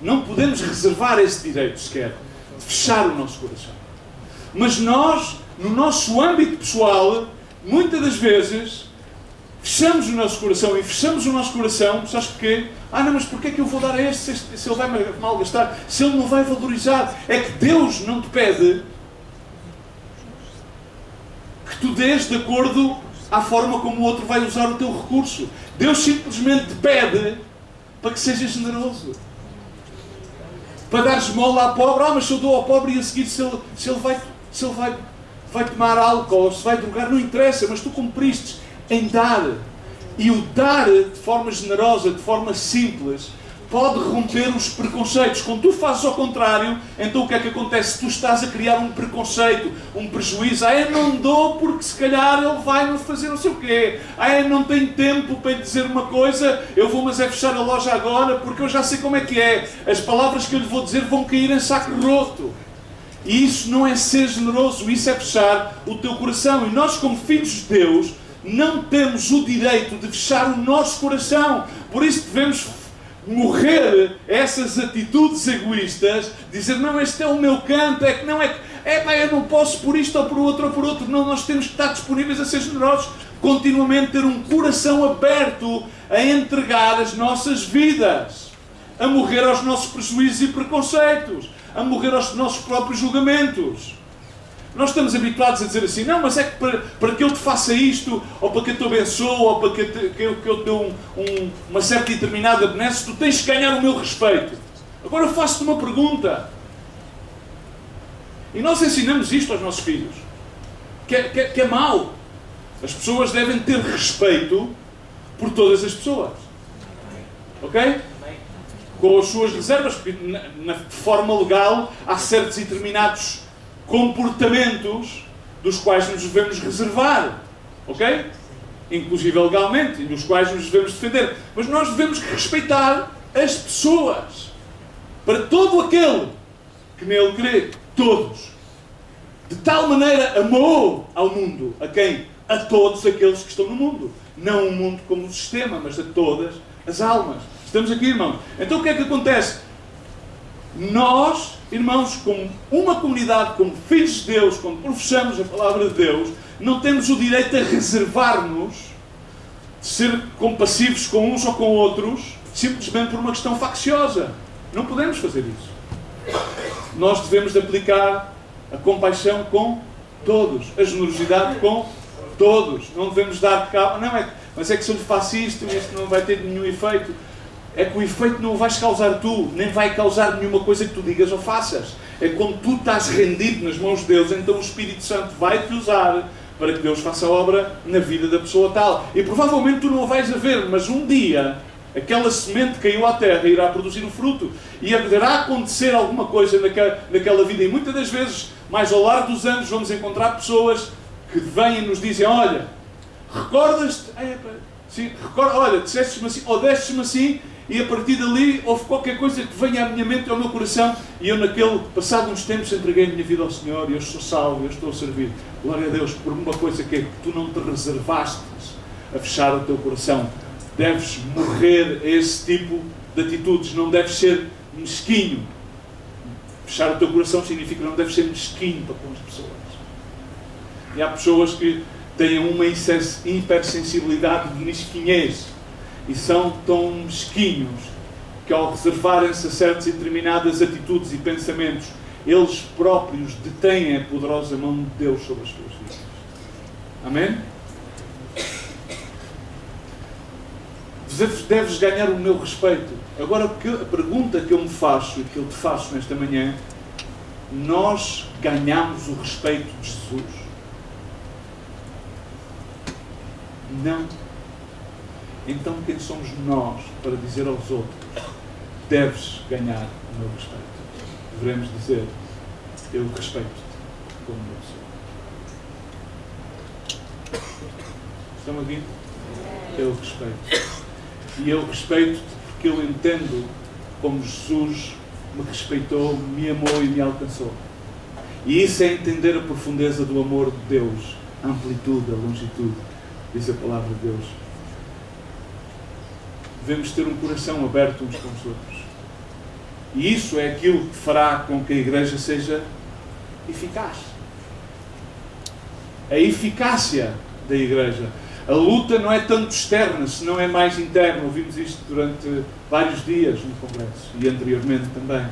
não podemos reservar esse direito sequer, de fechar o nosso coração. Mas nós, no nosso âmbito pessoal, muitas das vezes, fechamos o nosso coração. E fechamos o nosso coração, sabes porquê? Não, mas porquê é que eu vou dar a este se ele vai malgastar, se ele não vai valorizar? É que Deus não te pede que tu dês de acordo à forma como o outro vai usar o teu recurso. Deus simplesmente te pede para que sejas generoso. Para dar esmola à pobre. Mas se eu dou ao pobre e a seguir se ele vai tomar álcool ou se vai drogar, não interessa, mas tu cumpriste em dar. E o dar de forma generosa, de forma simples, pode romper os preconceitos. Quando tu fazes ao contrário, então o que é que acontece? Tu estás a criar um preconceito, um prejuízo. Eu não dou porque se calhar ele vai-me fazer não sei o quê. Eu não tenho tempo para lhe dizer uma coisa, eu vou mas é fechar a loja agora porque eu já sei como é que é. As palavras que eu lhe vou dizer vão cair em saco roto. E isso não é ser generoso, isso é fechar o teu coração. E nós, como filhos de Deus, não temos o direito de fechar o nosso coração. Por isso devemos morrer essas atitudes egoístas, dizer, não, este é o meu canto, eu não posso por isto ou por outro ou por outro. Não, nós temos que estar disponíveis a ser generosos, continuamente ter um coração aberto a entregar as nossas vidas, a morrer aos nossos prejuízos e preconceitos, a morrer aos nossos próprios julgamentos. Nós estamos habituados a dizer assim, não, mas é que para que eu te faça isto, ou para que eu te abençoe, ou para que eu te dê uma certa e determinada benesse, tu tens que ganhar o meu respeito. Agora eu faço-te uma pergunta. E nós ensinamos isto aos nossos filhos. Que é mau. As pessoas devem ter respeito por todas as pessoas. Ok? Com as suas reservas, porque na forma legal há certos e determinados comportamentos dos quais nos devemos reservar. Ok? Inclusive legalmente, e dos quais nos devemos defender. Mas nós devemos respeitar as pessoas. Para todo aquele que nele crê. Todos. De tal maneira amou ao mundo. A quem? A todos aqueles que estão no mundo. Não o mundo como um sistema, mas a todas as almas. Estamos aqui, irmãos. Então o que é que acontece? Nós, irmãos, como uma comunidade, como filhos de Deus, quando professamos a palavra de Deus, não temos o direito a reservar-nos de ser compassivos com uns ou com outros, simplesmente por uma questão facciosa. Não podemos fazer isso. Nós devemos de aplicar a compaixão com todos, a generosidade com todos. Não devemos dar cabo, não é, mas é que se eu lhe faço isto não vai ter nenhum efeito. É que o efeito não o vais causar tu, nem vai causar nenhuma coisa que tu digas ou faças. É quando tu estás rendido nas mãos de Deus, então o Espírito Santo vai-te usar para que Deus faça a obra na vida da pessoa tal. E provavelmente tu não o vais a ver, mas um dia aquela semente caiu à terra e irá produzir o fruto. E haverá acontecer alguma coisa naquela vida. E muitas das vezes, mais ao largo dos anos, vamos encontrar pessoas que vêm e nos dizem, olha, recordas-te? Sim, olha, disseste-me assim, ou deste-me assim, e a partir dali houve qualquer coisa que venha à minha mente e ao meu coração, e eu passado uns tempos, entreguei a minha vida ao Senhor, e eu sou salvo, eu estou a servir. Glória a Deus por uma coisa que é que tu não te reservaste a fechar o teu coração. Deves morrer a esse tipo de atitudes, não deves ser mesquinho. Fechar o teu coração significa que não deves ser mesquinho para com as pessoas. E há pessoas que têm uma hipersensibilidade de mesquinhez e são tão mesquinhos que ao reservarem-se a certas e determinadas atitudes e pensamentos, eles próprios detêm a poderosa mão de Deus sobre as suas vidas. Amém? Deves ganhar o meu respeito. Agora, a pergunta que eu me faço e que eu te faço nesta manhã, nós ganhamos o respeito de Jesus? Não. Então quem somos nós para dizer aos outros, deves ganhar o meu respeito? Devemos dizer, eu respeito-te como eu sou. Estão a ouvir? Eu respeito. E eu respeito-te porque eu entendo como Jesus me respeitou, me amou e me alcançou. E isso é entender a profundeza do amor de Deus, a amplitude, a longitude, diz a palavra de Deus. Devemos ter um coração aberto uns com os outros. E isso é aquilo que fará com que a igreja seja eficaz. A eficácia da igreja. A luta não é tanto externa, senão é mais interna. Ouvimos isto durante vários dias no Congresso e anteriormente também.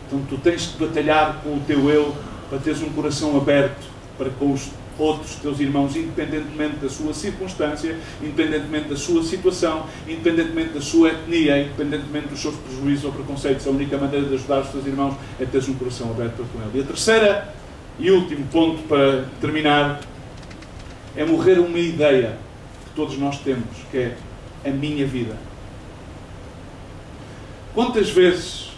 Então tu tens de batalhar com o teu eu para teres um coração aberto para com os outros teus irmãos, independentemente da sua circunstância, independentemente da sua situação, independentemente da sua etnia, independentemente dos seus prejuízos ou preconceitos. A única maneira de ajudar os teus irmãos é teres um coração aberto para com ele. E a terceira e último ponto para terminar é morrer uma ideia que todos nós temos, que é a minha vida. Quantas vezes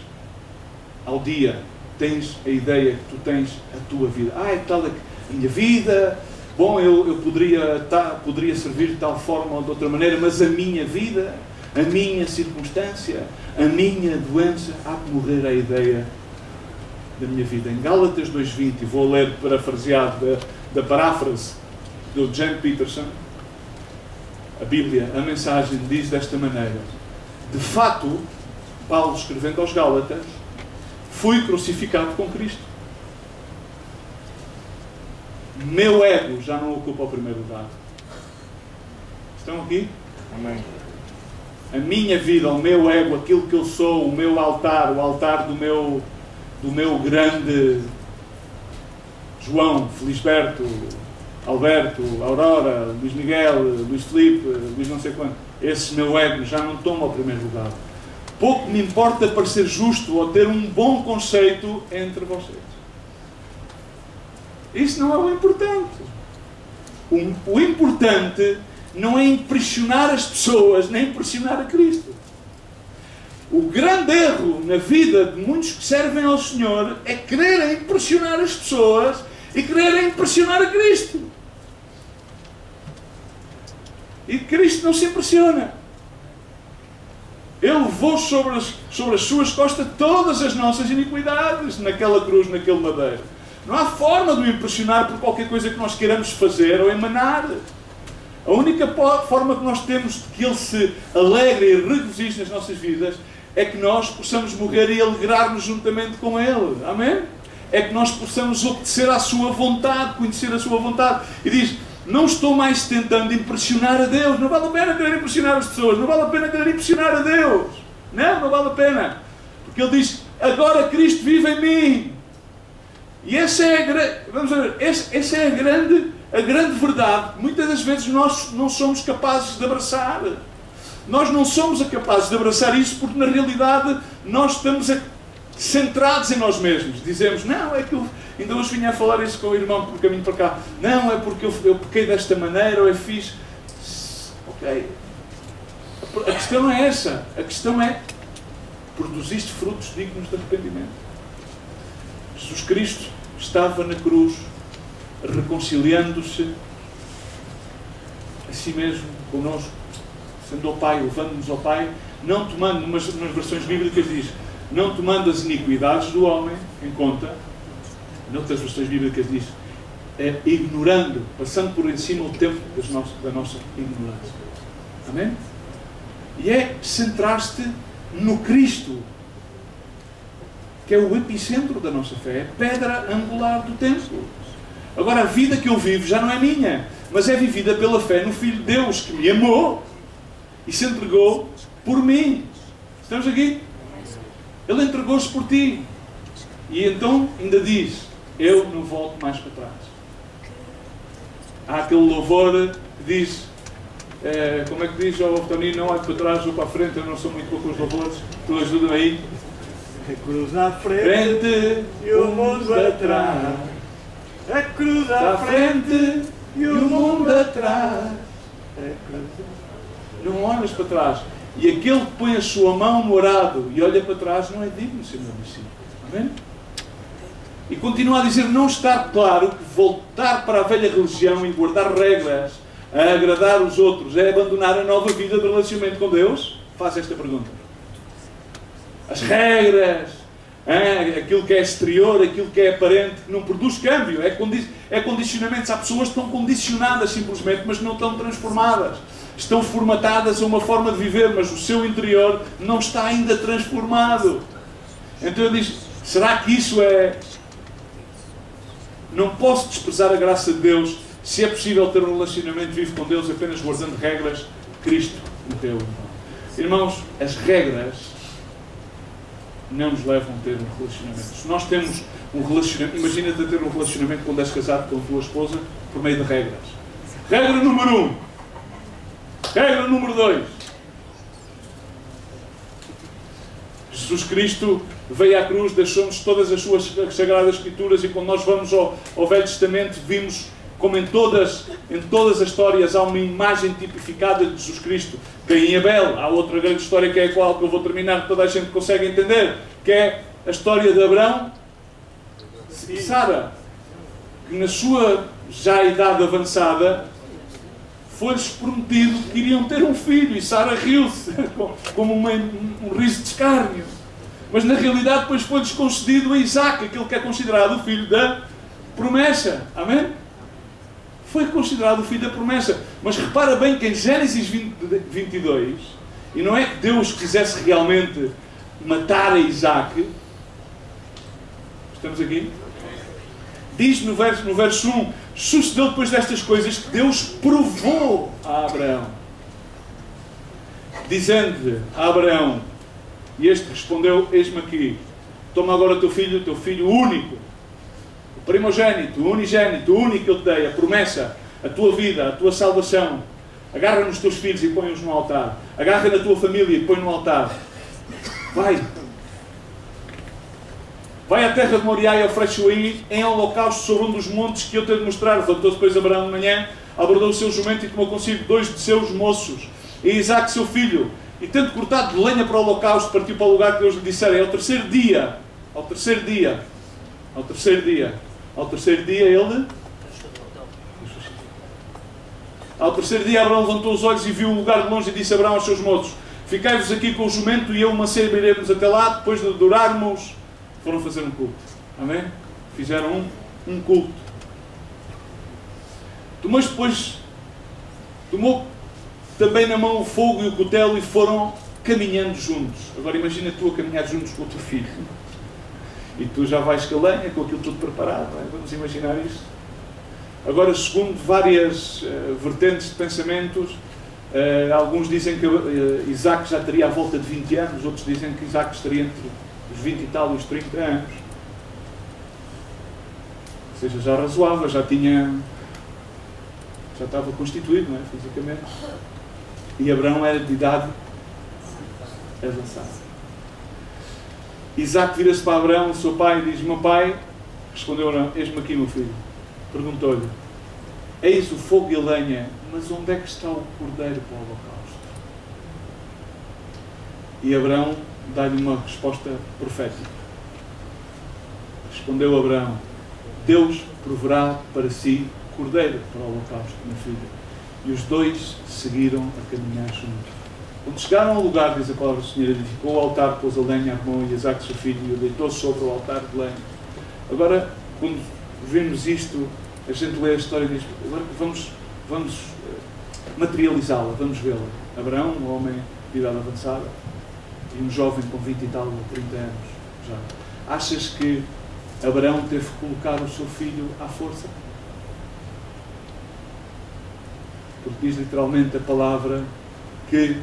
ao dia tens a ideia que tu tens a tua vida? É tal a minha vida, bom, eu poderia servir de tal forma ou de outra maneira, mas a minha vida, a minha circunstância, a minha doença, há de morrer a ideia da minha vida. Em Gálatas 2:20, e vou ler parafraseado da paráfrase do James Peterson, a Bíblia, a mensagem diz desta maneira: de fato, Paulo escrevendo aos Gálatas, fui crucificado com Cristo. Meu ego já não ocupa o primeiro lugar. Estão aqui? Amém. A minha vida, o meu ego, aquilo que eu sou, o meu altar, o altar do meu grande João, Felisberto, Alberto, Aurora, Luís Miguel, Luís Filipe, Luís não sei quanto. Esse meu ego já não toma o primeiro lugar. Pouco me importa parecer justo ou ter um bom conceito entre vocês. Isso não é o importante. O importante não é impressionar as pessoas, nem impressionar a Cristo. O grande erro na vida de muitos que servem ao Senhor é quererem impressionar as pessoas e quererem impressionar a Cristo. E Cristo não se impressiona. Ele levou sobre as suas costas todas as nossas iniquidades naquela cruz, naquele madeiro. Não há forma de o impressionar por qualquer coisa que nós queiramos fazer ou emanar. A única forma que nós temos de que Ele se alegre e regozije nas nossas vidas é que nós possamos morrer e alegrar-nos juntamente com Ele. Amém? É que nós possamos obedecer à Sua vontade, conhecer a Sua vontade. E diz, não estou mais tentando impressionar a Deus. Não vale a pena querer impressionar as pessoas. Não vale a pena querer impressionar a Deus. Não vale a pena. Porque Ele diz, agora Cristo vive em mim. E essa é a grande verdade. Muitas das vezes nós não somos capazes de abraçar. Nós não somos capazes de abraçar isso porque na realidade nós estamos centrados em nós mesmos. Dizemos, não, é que eu ainda hoje vinha a falar isso com o irmão por caminho para cá. Não, é porque eu pequei desta maneira ou eu fiz... Ok. A questão não é essa. A questão é, produziste frutos dignos de arrependimento. Jesus Cristo estava na cruz reconciliando-se a si mesmo connosco, sendo ao Pai, levando-nos ao Pai, não tomando, umas versões bíblicas diz, não tomando as iniquidades do homem em conta, noutras versões bíblicas diz, ignorando, passando por em cima o tempo da nossa ignorância. Amém? E é centrar-te no Cristo, que é o epicentro da nossa fé, é a pedra angular do templo. Agora, a vida que eu vivo já não é minha, mas é vivida pela fé no Filho de Deus, que me amou e se entregou por mim. Estamos aqui? Ele entregou-se por ti. E então ainda diz, eu não volto mais para trás. Há aquele louvor que diz, como é que diz, Toninho, não olhe para trás ou para a frente, eu não sou muito bom com os louvores, tu ajuda-me aí. A cruz à frente e o mundo atrás. A cruz à frente e o mundo atrás. Não olhas para trás. E aquele que põe a sua mão no arado e olha para trás não é digno de ser meu discípulo. Amém? E continua a dizer, não está claro que voltar para a velha religião e guardar regras a agradar os outros é abandonar a nova vida de relacionamento com Deus? Faz esta pergunta. As regras, aquilo que é exterior, aquilo que é aparente, não produz câmbio, é condicionamentos. Há pessoas que estão condicionadas simplesmente, mas não estão transformadas. Estão formatadas a uma forma de viver, mas o seu interior não está ainda transformado. Então ele diz, será que isso é... Não posso desprezar a graça de Deus se é possível ter um relacionamento vivo com Deus apenas guardando regras. Cristo meteu. Irmãos, as regras não nos levam a ter um relacionamento. Se nós temos um relacionamento, imagina-te a ter um relacionamento quando és casado com a tua esposa por meio de regras. Regra número 1. Regra número 2. Jesus Cristo veio à cruz, deixou-nos todas as suas sagradas escrituras e quando nós vamos ao Velho Testamento vimos como em todas as histórias há uma imagem tipificada de Jesus Cristo. Caim e Abel. Há outra grande história que é a qual que eu vou terminar, que toda a gente consegue entender, que é a história de Abraão e Sara, que na sua já idade avançada foi-lhes prometido que iriam ter um filho e Sara riu-se como um riso de escárnio. Mas na realidade depois foi-lhes concedido a Isaac, aquele que é considerado o filho da promessa. Amém? Foi considerado o filho da promessa. Mas repara bem que em Gênesis 22, e não é que Deus quisesse realmente matar a Isaac, estamos aqui? Diz no verso 1, sucedeu depois destas coisas que Deus provou a Abraão. dizendo-lhe a Abraão, e este respondeu, eis-me aqui, toma agora o teu filho único, o primogênito, o unigênito, o único que eu te dei, a promessa, a tua vida, a tua salvação. Agarra nos teus filhos e põe-os no altar. Agarra na tua família e põe no altar. Vai à terra de Moriá e oferece-o aí em holocausto sobre um dos montes que eu tenho de mostrar. Levantou-se depois Abraão de manhã, abordou o seu jumento e tomou consigo 2 de seus moços, e Isaque seu filho, e tendo cortado de lenha para o holocausto, partiu para o lugar que Deus lhe dissera. Ao terceiro dia Abraão levantou os olhos e viu o lugar de longe e disse a Abraão aos seus moços, ficai-vos aqui com o jumento e eu uma mancebo iremos até lá, depois de adorarmos, foram fazer um culto. Amém? Fizeram um culto. Tomou também na mão o fogo e o cutelo e foram caminhando juntos. Agora imagina tu a caminhar juntos com o teu filho. E tu já vais com a lenha, com aquilo tudo preparado. Não é? Vamos imaginar isto. Agora, segundo várias vertentes de pensamentos, alguns dizem que Isaque já teria à volta de 20 anos, outros dizem que Isaque estaria entre os 20 e tal e os 30 anos. Ou seja, já razoável, já estava constituído, não é? Fisicamente. E Abraão era de idade avançada. Isaque vira-se para Abraão, o seu pai, e diz, meu pai, respondeu Abraão, eis-me aqui, meu filho. Perguntou-lhe, eis o fogo e a lenha, mas onde é que está o cordeiro para o holocausto? E Abraão dá-lhe uma resposta profética. Respondeu Abraão, Deus proverá para si cordeiro para o holocausto, meu filho. E os dois seguiram a caminhar juntos. Quando chegaram ao lugar, diz a palavra do Senhor, edificou o altar, pôs a lenha, armou e Isaque seu filho, e o deitou sobre o altar de lenha. Agora, quando vemos isto, a gente lê a história e diz, agora vamos materializá-la, vamos vê-la. Abraão, um homem de idade avançada, e um jovem com 20 e tal, 30 anos já. Achas que Abraão teve que colocar o seu filho à força? Porque diz literalmente a palavra que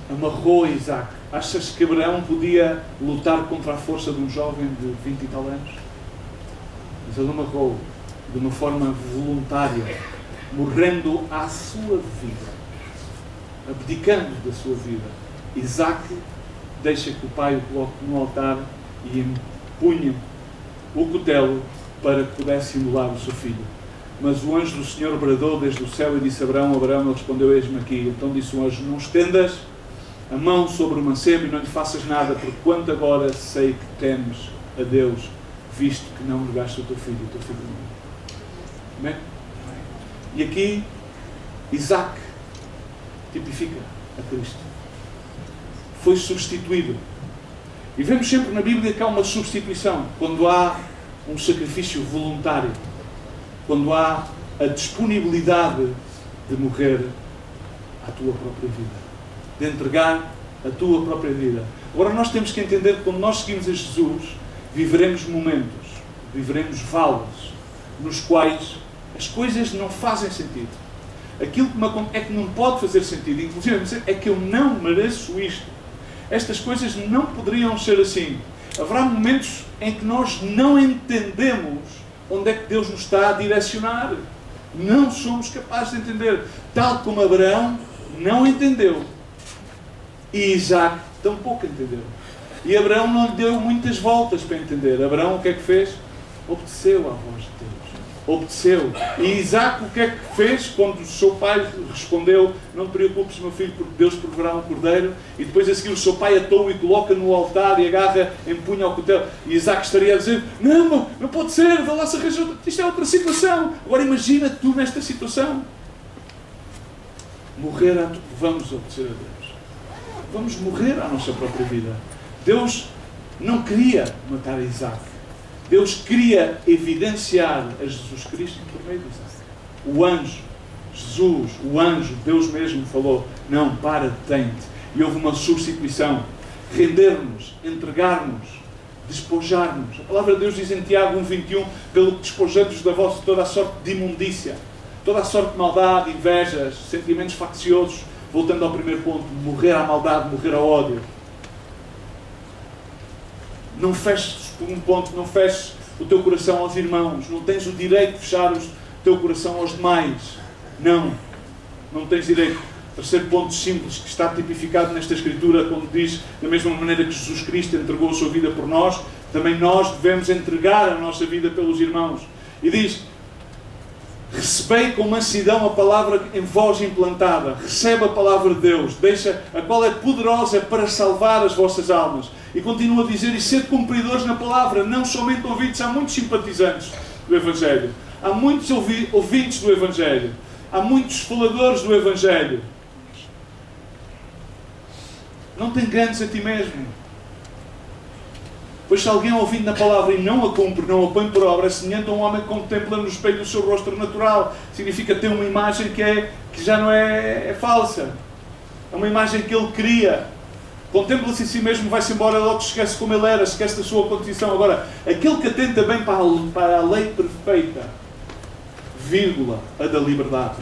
amarrou a Isaque. Achas que Abraão podia lutar contra a força de um jovem de 20 e tal anos? Mas ele amarrou de uma forma voluntária, morrendo à sua vida, abdicando da sua vida. Isaque deixa que o pai o coloque no altar e empunha o cutelo para que pudesse imolar o seu filho. Mas o anjo do Senhor bradou desde o céu e disse a Abraão, ele respondeu, eis-me aqui. Então disse o anjo, não estendas a mão sobre o mancebo e não lhe faças nada, porque quanto agora sei que temes a Deus, visto que não negaste o teu filho morreu. Amém? E aqui, Isaque tipifica a Cristo. Foi substituído. E vemos sempre na Bíblia que há uma substituição, quando há um sacrifício voluntário, quando há a disponibilidade de morrer à tua própria vida, de entregar a tua própria vida. Agora nós temos que entender que quando nós seguimos a Jesus, viveremos momentos, viveremos vales, nos quais as coisas não fazem sentido. Aquilo que me acontece é que não pode fazer sentido, inclusive é que eu não mereço isto. Estas coisas não poderiam ser assim. Haverá momentos em que nós não entendemos onde é que Deus nos está a direcionar. Não somos capazes de entender. Tal como Abraão não entendeu. E Isaque tampouco entendeu. E Abraão não lhe deu muitas voltas para entender. Abraão o que é que fez? Obedeceu à voz de Deus. Obedeceu. E Isaque o que é que fez quando o seu pai respondeu, não te preocupes, meu filho, porque Deus proverá um cordeiro, e depois a seguir o seu pai atou e coloca no altar e agarra, empunha ao cutelo, e Isaque estaria a dizer, não pode ser, vá lá se arranjou, isto é outra situação. Agora imagina tu nesta situação. Vamos obedecer a Deus. Vamos morrer à nossa própria vida. Deus não queria matar a Isaque. Deus queria evidenciar a Jesus Cristo por meio de Isaque. O anjo, Jesus, o anjo, Deus mesmo falou, não, para, detente. E houve uma substituição. Render-nos, entregar-nos, despojar-nos. A palavra de Deus diz em Tiago 1,21, pelo que despojamos da vossa toda a sorte de imundícia. toda a sorte de maldade, invejas, sentimentos facciosos. Voltando ao primeiro ponto, morrer à maldade, morrer ao ódio. Não feches, por um ponto, não feches o teu coração aos irmãos. Não tens o direito de fechar o teu coração aos demais. Não tens direito. Terceiro ponto simples que está tipificado nesta Escritura, quando diz, da mesma maneira que Jesus Cristo entregou a sua vida por nós, também nós devemos entregar a nossa vida pelos irmãos. E diz, recebei com mansidão a palavra em vós implantada. Recebe a palavra de Deus, a qual é poderosa para salvar as vossas almas. E continua a dizer, e sede cumpridores na palavra, não somente ouvintes. Há muitos simpatizantes do Evangelho. Há muitos ouvintes do Evangelho. Há muitos faladores do Evangelho. Não te enganes a ti mesmo. Pois se alguém ouvindo na palavra e não a cumpre, não a põe por obra, é semelhante a um homem que contempla no espelho o seu rosto natural. Significa ter uma imagem que já não é falsa. É uma imagem que ele cria. Contempla-se em si mesmo, vai-se embora, logo esquece como ele era, esquece da sua condição. Agora, aquele que atenta bem para a lei perfeita, vírgula, a da liberdade.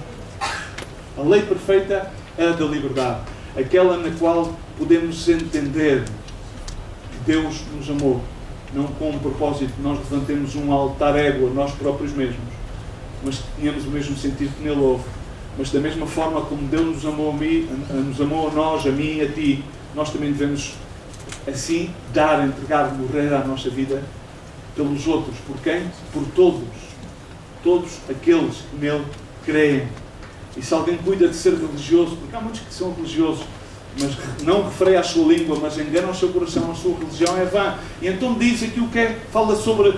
A lei perfeita é a da liberdade. Aquela na qual podemos entender que Deus nos amou, não com o propósito de nós levantemos um altar ego a nós próprios mesmos, mas que tenhamos o mesmo sentido que nele houve. Mas da mesma forma como Deus nos amou a nós, a mim e a ti, nós também devemos assim entregar, morrer a nossa vida pelos outros. Por quem? Por todos. Todos aqueles que nele creem. E se alguém cuida de ser religioso, porque há muitos que são religiosos, mas não refreia a sua língua, mas engana o seu coração, a sua religião é vã. E então diz aqui o que é, fala sobre,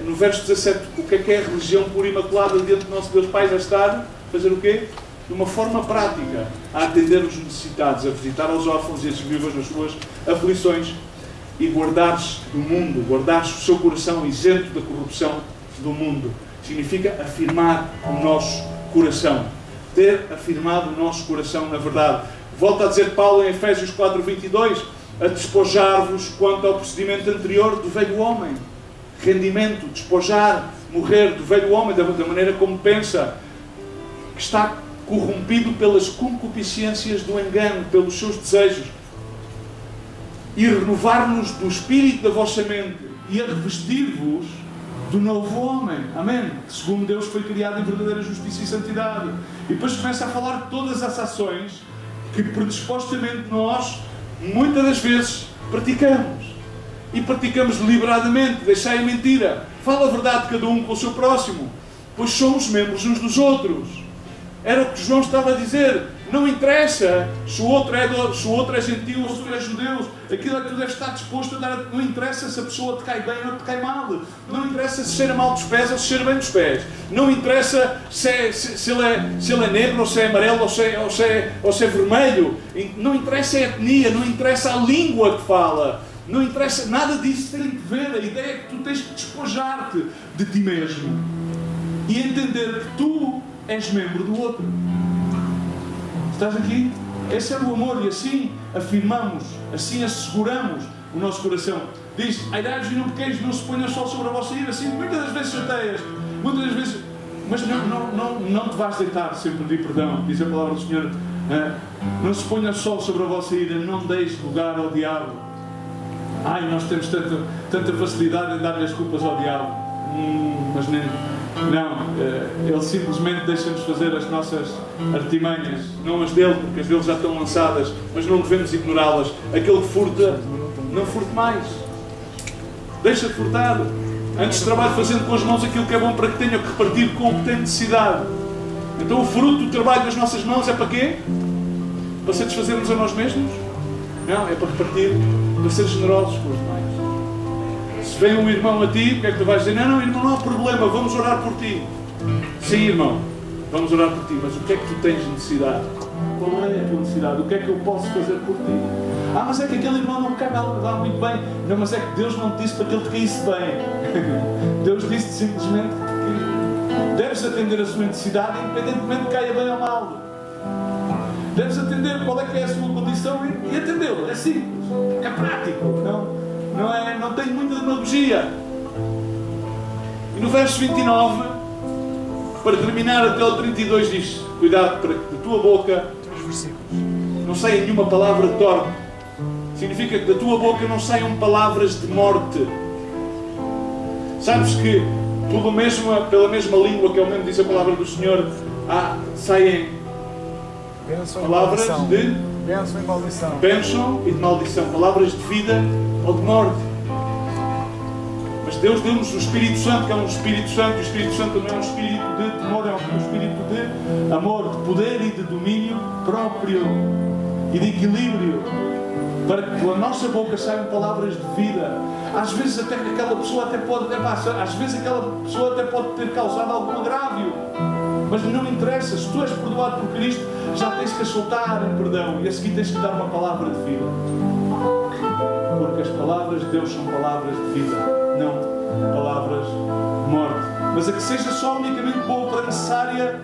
no verso 17, o que é a religião pura e imaculada diante do nosso Deus Pai, é estar, fazer o quê? De uma forma prática, a atender os necessitados, a visitar os órfãos e as viúvas nas suas aflições e guardar-se do mundo, guardar-se o seu coração isento da corrupção do mundo. Significa afirmar o nosso coração. Ter afirmado o nosso coração na verdade. Volta a dizer Paulo em Efésios 4:22, a despojar-vos quanto ao procedimento anterior do velho homem. Rendimento, despojar, morrer do velho homem, da maneira como pensa, que está corrompido pelas concupiscências do engano, pelos seus desejos. E renovar-nos do espírito da vossa mente e a revestir-vos do novo homem, amém? Que segundo Deus foi criado em verdadeira justiça e santidade. E depois começa a falar de todas as ações que predispostamente nós, muitas das vezes, praticamos. E praticamos deliberadamente, deixai a mentira. Fala a verdade cada um com o seu próximo, pois somos membros uns dos outros. Era o que João estava a dizer. Não interessa se o outro é gentil ou se tu és judeu. Aquilo é que tu deves estar disposto a dar. Não interessa se a pessoa te cai bem ou te cai mal. Não interessa se cheira mal dos pés ou se cheira bem dos pés. Não interessa se ele é negro ou se é amarelo ou se é vermelho. Não interessa a etnia, não interessa a língua que fala. Não interessa, nada disso tem que ver. A ideia é que tu tens que despojar-te de ti mesmo e entender que tu és membro do outro. Estás aqui? Esse é o amor e assim afirmamos, assim asseguramos o nosso coração. Diz, airados e não pequeis, não se ponha sol sobre a vossa ira. Assim, muitas das vezes chateias, muitas das vezes, mas não te vais deitar sem pedir perdão. Diz a palavra do Senhor, não se ponha sol sobre a vossa ira, não deis lugar ao diabo. Ai, nós temos tanta facilidade em dar-lhe as culpas ao diabo. Mas nem... Não, ele simplesmente deixa-nos fazer as nossas artimanhas, não as dele, porque as dele já estão lançadas, mas não devemos ignorá-las. Aquele que furta, não furte mais. Deixa de furtar. Antes trabalhe fazendo com as mãos aquilo que é bom para que tenha que repartir com o que tem necessidade. Então o fruto do trabalho das nossas mãos é para quê? Para satisfazermos a nós mesmos? Não, é para repartir, para ser generosos com os demais. Se vem um irmão a ti, o que é que tu vais dizer? Não, irmão, não há problema, vamos orar por ti. Sim, irmão, vamos orar por ti, mas o que é que tu tens de necessidade? Qual é a tua necessidade? O que é que eu posso fazer por ti? Mas é que aquele irmão não me cai lá muito bem. Não, mas é que Deus não te disse para que ele te caísse bem. Deus disse-te simplesmente que deves atender a sua necessidade, independentemente de caia bem ou mal. Deves atender qual é que é a sua condição e atendê-lo. É simples, é prático, não tem muita demagogia. E no verso 29, Para terminar, até o 32 diz: cuidado para que da tua boca não saia nenhuma palavra torpe. Significa que da tua boca não saiam palavras de morte. Sabes que pela mesma língua, que é o mesmo diz a palavra do Senhor, saem palavras de bênção e maldição. Bênção e de maldição. Palavras de vida ou de morte. Mas Deus deu-nos o Espírito Santo, que é um Espírito Santo. O Espírito Santo não é um espírito de temor, é um espírito de amor, de poder e de domínio próprio e de equilíbrio. Para que pela nossa boca saiam palavras de vida. Às vezes até aquela pessoa até pode ter causado algum agravio. Mas não interessa, se tu és perdoado por Cristo, já tens que soltar em perdão e a seguir tens que dar uma palavra de vida. Porque as palavras de Deus são palavras de vida, não palavras de morte. Mas a que seja só unicamente boa para a necessária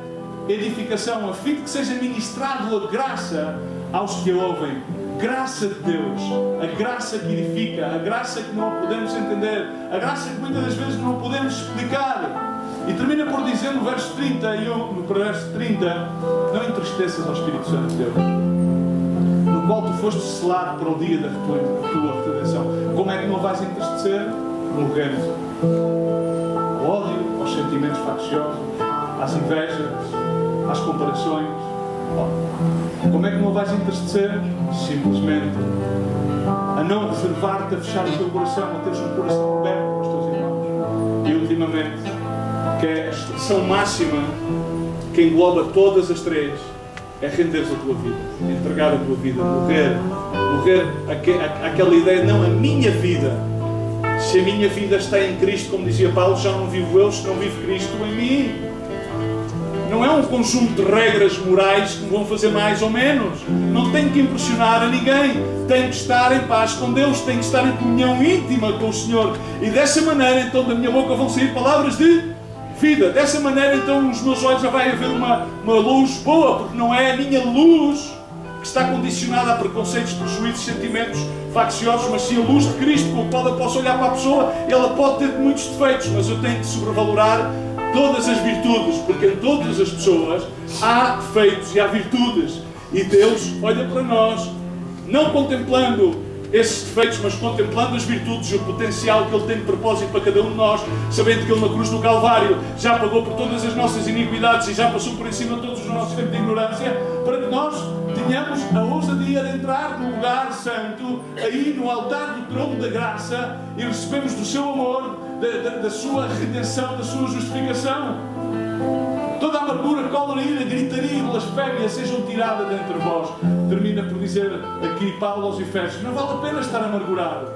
edificação, a fim de que seja ministrado a graça aos que a ouvem. Graça de Deus, a graça que edifica, a graça que não podemos entender, a graça que muitas das vezes não podemos explicar. E termina por dizer no verso 30, não entristeças ao Espírito Santo de Deus, no qual tu foste selado para o dia da tua redenção. Como é que não vais entristecer? Morrendo ao ódio, aos sentimentos facciosos, às invejas, às comparações. Como é que não vais entristecer? Simplesmente a não reservar-te, a fechar o teu coração, a teres um coração aberto para os teus irmãos. E ultimamente, que é a expressão máxima que engloba todas as três, é renderes a tua vida, entregar a tua vida, morrer aquela ideia, não, a minha vida. Se a minha vida está em Cristo, como dizia Paulo, já não vivo eu, se não vive Cristo em mim. Não é um conjunto de regras morais que me vão fazer mais ou menos. Não tenho que impressionar a ninguém. Tenho que estar em paz com Deus. Tenho que estar em comunhão íntima com o Senhor. E dessa maneira, então, da minha boca vão sair palavras de vida. Dessa maneira, então, nos meus olhos já vai haver uma luz boa, porque não é a minha luz que está condicionada a preconceitos, prejuízos, sentimentos facciosos, mas sim a luz de Cristo, com o qual eu posso olhar para a pessoa. Ela pode ter muitos defeitos, mas eu tenho que sobrevalorar todas as virtudes, porque em todas as pessoas há defeitos e há virtudes. E Deus olha para nós, não contemplando esses defeitos, mas contemplando as virtudes e o potencial que Ele tem de propósito para cada um de nós, sabendo que Ele na cruz do Calvário já pagou por todas as nossas iniquidades e já passou por cima de todos os nossos tempos de ignorância, para que nós tenhamos a ousadia de entrar no lugar santo, aí no altar do trono da graça, e recebemos do seu amor, da sua redenção, da sua justificação. Toda a amargura, cólera, ira, gritaria e blasfémia sejam tiradas dentre vós. Termina por dizer aqui Paulo aos Efésios: não vale a pena estar amargurado.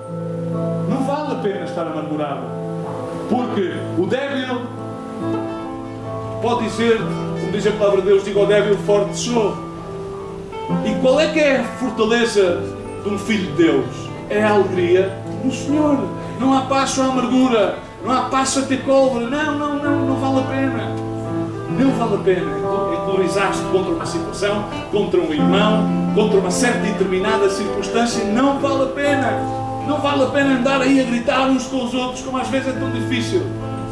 Não vale a pena estar amargurado. Porque o débil pode dizer, como diz a palavra de Deus, diga ao débil, forte sou. E qual é que é a fortaleza de um filho de Deus? É a alegria no Senhor. Não há passo à amargura, não há passo a ter cólera. Não vale a pena. Não vale a pena encolorizaste contra uma situação, contra um irmão, contra uma certa determinada circunstância. Não vale a pena. Não vale a pena andar aí a gritar uns com os outros, como às vezes é tão difícil.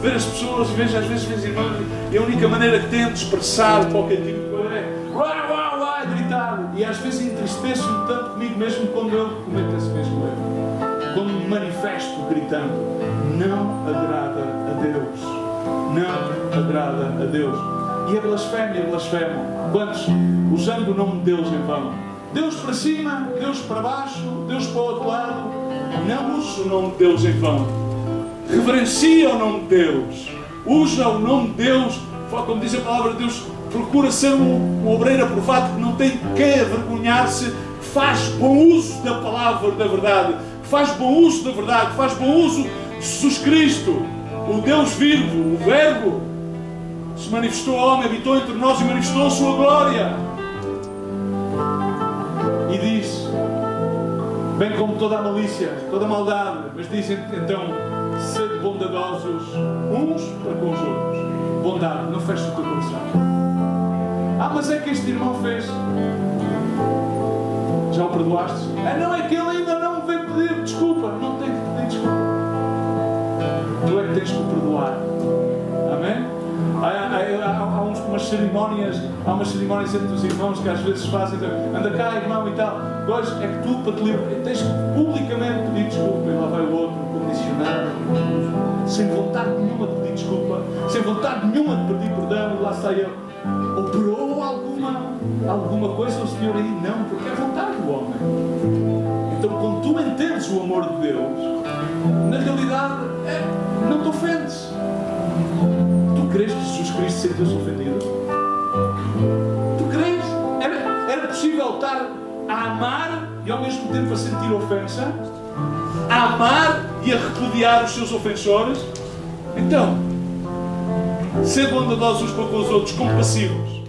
Ver as pessoas, às vezes irmãos, e a única maneira que tento expressar qualquer tipo de coisa é gritar. E às vezes entristeço-me tanto comigo mesmo quando eu cometo esse mesmo erro. Quando me manifesto gritando. Não agrada a Deus. Não agrada a Deus. E a blasfémia, blasfemo. Quantos? Usando o nome de Deus em vão. Deus para cima, Deus para baixo, Deus para o outro lado. Não use o nome de Deus em vão. Reverencia o nome de Deus. Usa o nome de Deus. Como diz a palavra de Deus, procura ser um obreiro aprovado que não tem que avergonhar-se, que faz bom uso da palavra da verdade, que faz bom uso da verdade, que faz bom uso de Jesus Cristo, o Deus vivo, o Verbo, se manifestou ao homem, habitou entre nós e manifestou a sua glória. E diz, bem como toda a malícia, toda a maldade, mas diz então, sede bondadosos uns para com os outros. Bondade, não feches o teu coração. Mas é que este irmão fez. Já o perdoaste? Não, é que ele ainda não me veio pedir desculpa. Não tem que pedir desculpa. Tu é que tens que o perdoar. Amém? Há cerimónias entre os irmãos que às vezes fazem, anda cá, irmão e tal. Hoje é que tu, para te livrar, tens que publicamente pedir desculpa, e lá vai o outro, condicionado, sem vontade nenhuma de pedir desculpa, sem vontade nenhuma de pedir perdão, e lá está ele. Operou alguma coisa o Senhor aí? Não, porque é vontade do homem. Então, quando tu entendes o amor de Deus, na realidade, não te ofendes. Tu crês que Jesus Cristo sentiu-se ofendido? Tu crês? Era possível estar a amar e ao mesmo tempo a sentir ofensa? A amar e a repudiar os seus ofensores? Então, ser bondosos uns para com os outros, compassivos.